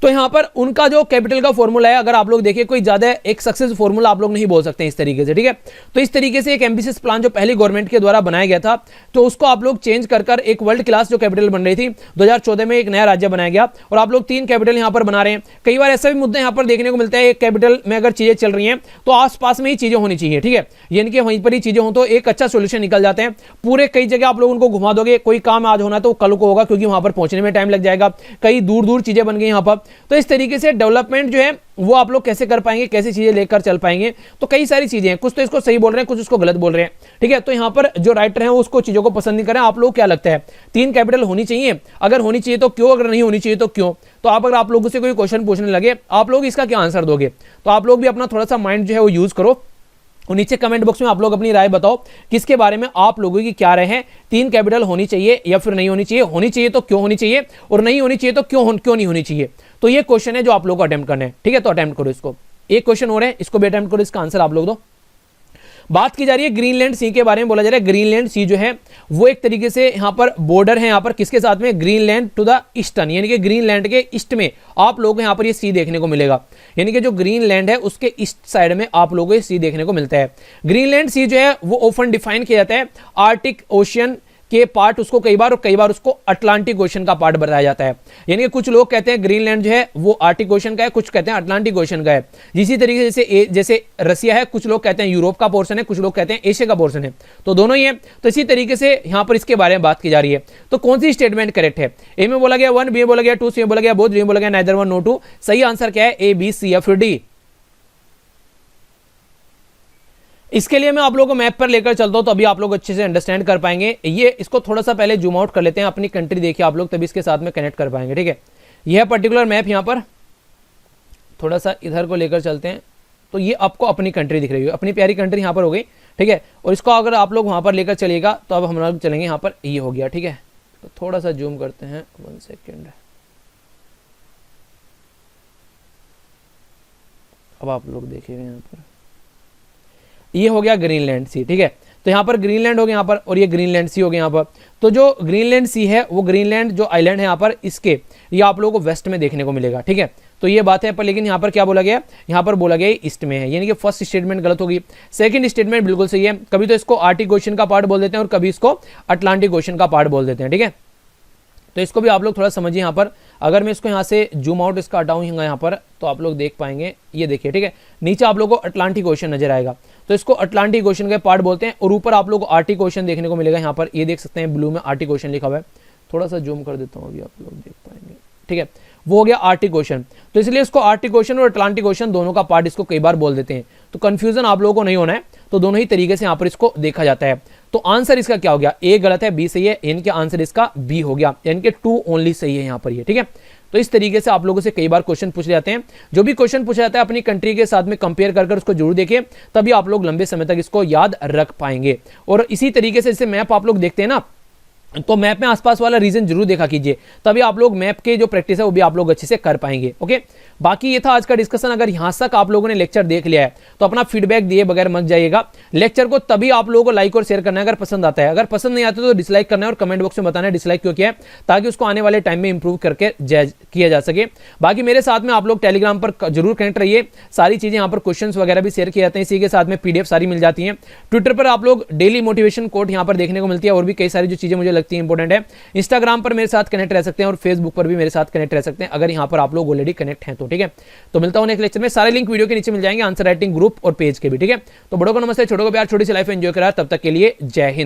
तो यहां पर उनका जो कैपिटल का फॉर्मूला है, अगर आप लोग देखिए कोई ज्यादा एक सक्सेस फॉर्मूला आप लोग नहीं बोल सकते इस तरीके से, ठीक है। तो इस तरीके से एक एम्बिशियस प्लान जो पहली गवर्नमेंट के द्वारा बनाया गया था, तो उसको आप लोग चेंज कर एक वर्ल्ड क्लास जो कैपिटल बन रही थी 2014 में एक नया राज्य बनाया गया, और आप लोग 3 कैपिटल यहां पर बना रहे हैं। कई बार ऐसा भी मुद्दा यहां पर देखने को मिलता है, एक कैपिटल में अगर चीजें चल रही हैं तो आसपास में ही चीजें होनी चाहिए, ठीक है, यानी कि वहीं पर ही चीजें हो तो एक अच्छा सोल्यूशन निकल जाते हैं। पूरे कई जगह आप लोग उनको घुमा दोगे, कोई काम आज होना तो कल को होगा, क्योंकि वहां पर पहुंचने में टाइम लग जाएगा, कई दूर दूर चीजें बन गई यहां पर। तो इस तरीके से डेवलपमेंट जो है वो आप लोग कैसे कर पाएंगे, कैसी चीजें लेकर चल पाएंगे, तो कई सारी चीजें हैं, कुछ तो इसको सही बोल रहे हैं, कुछ इसको गलत बोल रहे हैं, ठीक है। तो यहां पर जो राइटर हैं उसको चीजों को पसंद नहीं कर रहे हैं। आप लोग क्या लगता है 3 कैपिटल होनी चाहिए? अगर होनी चाहिए तो क्यों, अगर नहीं होनी चाहिए तो क्यों? तो अगर आप लोगों से कोई क्वेश्चन पूछने लगे, आप लोग इसका क्या आंसर दोगे? तो आप लोग भी अपना थोड़ा सा माइंड जो है वो यूज करो, और नीचे कमेंट बॉक्स में आप लोग अपनी राय बताओ किसके बारे में आप लोगों की क्या राय है, 3 कैपिटल होनी चाहिए या फिर नहीं होनी चाहिए, होनी चाहिए तो क्यों होनी चाहिए, और नहीं होनी चाहिए तो क्यों नहीं होनी चाहिए। तो ये क्वेश्चन है जो आप लोगों को अटेम्प्ट करना है, ठीक है। तो अटेम्प्ट करो इसको, एक क्वेश्चन हो रहा है, इसको भी अटेम्प्ट करो, इसका आंसर आप लोग दो। बात की जा रही है ग्रीनलैंड सी के बारे में, बोला जा रहा है ग्रीनलैंड सी जो है वो एक तरीके से यहां पर बॉर्डर है, यहां पर किसके साथ में, ग्रीनलैंड टू द ईस्टर्न, यानी कि ग्रीनलैंड के ईस्ट में आप लोगों को यहां पर ये सी देखने को मिलेगा, यानी कि जो ग्रीनलैंड है उसके ईस्ट साइड में आप लोगों को ये सी देखने को मिलता है। ग्रीनलैंड सी जो है वो ओपन डिफाइन किया जाता है आर्टिक ओशियन के पार्ट, उसको कई बार उसको अटलांटिक ओशन का पार्ट बताया जाता है। यानी कि कुछ लोग कहते हैं ग्रीनलैंड जो है वो आर्टिक ओशन का है, कुछ कहते हैं अटलांटिक ओशन का है। इसी तरीके से जैसे रसिया है, कुछ लोग कहते हैं यूरोप का पोर्शन है, कुछ लोग कहते हैं एशिया का पोर्शन है, तो दोनों ही है। तो इसी तरीके से यहां पर इसके बारे में बात की जा रही है। तो कौन सी स्टेटमेंट करेक्ट है? ए में बोला गया 1, बी में बोला गया 2, सी में बोला गया बोथ, डी में बोला गया नाइदर 1 नो 2। सही आंसर क्या है? ए, बी, सी या फिर डी? इसके लिए मैं आप लोगों को मैप पर लेकर चलता हूं, तो अभी आप लोग अच्छे से अंडरस्टैंड कर पाएंगे। ये इसको थोड़ा सा पहले जूम आउट कर लेते हैं, अपनी कंट्री देखिए आप लोग, तभी इसके साथ में कनेक्ट कर पाएंगे। ठीक है, यह पर्टिकुलर मैप यहाँ पर थोड़ा सा इधर को लेकर चलते हैं, तो ये आपको अपनी कंट्री दिख रही है, अपनी प्यारी कंट्री यहाँ पर हो गई। ठीक है, और इसको अगर आप लोग वहाँ पर लेकर चलिएगा तो अब हम लोग चलेंगे यहाँ पर, ये हो गया। ठीक है, तो थोड़ा सा जूम करते हैं, 1 सेकेंड। अब आप लोग देखिएगा यहाँ पर, ये हो गया ग्रीनलैंड सी। ठीक है, तो यहाँ पर ग्रीनलैंड हो गया यहाँ पर, और ये ग्रीनलैंड सी हो गया यहाँ पर। तो जो ग्रीनलैंड सी है वो ग्रीनलैंड जो आइलैंड है यहाँ पर, इसके ये आप लोगों को वेस्ट में देखने को मिलेगा। ठीक है, तो ये बात है, पर लेकिन यहाँ पर क्या बोला गया, यहाँ पर बोला गया ईस्ट में है, यानी कि फर्स्ट स्टेटमेंट गलत होगी, सेकंड स्टेटमेंट बिल्कुल सही है। कभी तो इसको आर्टिक ओशन का पार्ट बोल देते हैं और कभी इसको अटलांटिक ओशन का पार्ट बोल देते हैं। ठीक है, तो इसको भी आप लोग थोड़ा समझिए। यहाँ पर अगर मैं इसको यहाँ से जूम आउट इसका हटाऊँ यहाँ पर, तो आप लोग देख पाएंगे, ये देखिए। ठीक है, नीचे आप लोगों को अटलांटिक ओशन नजर आएगा, तो इसको अटलांटिक ओशन के पार्ट बोलते हैं, और ऊपर आप लोग को आर्टिक ओशन देखने को मिलेगा। यहाँ पर ये देख सकते हैं ब्लू में आर्टिक ओशन लिखा हुआ है, थोड़ा सा जूम कर देता हूँ, अभी आप लोग देख पाएंगे। ठीक है, वो हो गया आर्टिक ओशन, तो इसलिए इसको आर्टिक ओशन और अटलांटिक ओशन दोनों का पार्ट इसको कई बार बोल देते हैं, तो कंफ्यूजन आप लोगों को नहीं होना है। तो दोनों ही तरीके से यहाँ पर इसको देखा जाता है। तो आंसर इसका क्या हो गया, ए गलत है, बी सही है, यानी कि आंसर इसका बी हो गया, यानी कि 2 ओनली सही है यहाँ पर ये। ठीक है, तो इस तरीके से आप लोगों से कई बार क्वेश्चन पूछे जाते हैं। जो भी क्वेश्चन पूछा जाता है अपनी कंट्री के साथ में कंपेयर कर उसको जरूर देखिए, तभी आप लोग लंबे समय तक इसको याद रख पाएंगे। और इसी तरीके से जैसे मैप आप लोग देखते हैं ना, तो मैप में आसपास वाला रीजन जरूर देखा कीजिए, तभी आप लोग मैप के जो प्रैक्टिस है वो भी आप लोग अच्छे से कर पाएंगे। ओके, बाकी ये था आज का डिस्कशन। अगर यहां तक आप लोगों ने लेक्चर देख लिया है तो अपना फीडबैक दिए बगैर मत जाइएगा। लेक्चर को तभी आप लोगों को लाइक और शेयर करना है अगर पसंद आता है, अगर पसंद नहीं आता तो डिसलाइक करना है और कमेंट बॉक्स में बताना है डिसलाइक क्यों किया है, ताकि उसको आने वाले टाइम में इंप्रूव करके किया जा सके। बाकी मेरे साथ में आप लोग टेलीग्राम पर जरूर कनेक्ट रहिए, सारी चीजें यहाँ पर क्वेश्चन वगैरह भी शेयर किए जाते हैं, इसी के साथ में पीडीएफ सारी मिल जाती है। ट्विटर पर आप लोग डेली मोटिवेशन कोट यहाँ पर देखने को मिलती है, और भी कई सारी जो चीजें मुझे लगती है इंपॉर्टेंट है। इंस्टाग्राम पर मेरे साथ कनेक्ट रह सकते हैं और फेसबुक पर भी मेरे साथ कनेक्ट रह सकते हैं, अगर यहाँ पर आप लोग ऑलरेडी कनेक्ट हैं तो। ठीक है, तो मिलता हूं नेक्स्ट लेक्चर में, सारे लिंक वीडियो के नीचे मिल जाएंगे, आंसर राइटिंग ग्रुप और पेज के भी। ठीक है, तो बड़ों को नमस्ते, छोटों को प्यार, छोटी सी लाइफ एंजॉय करा, तब तक के लिए जय हिंद।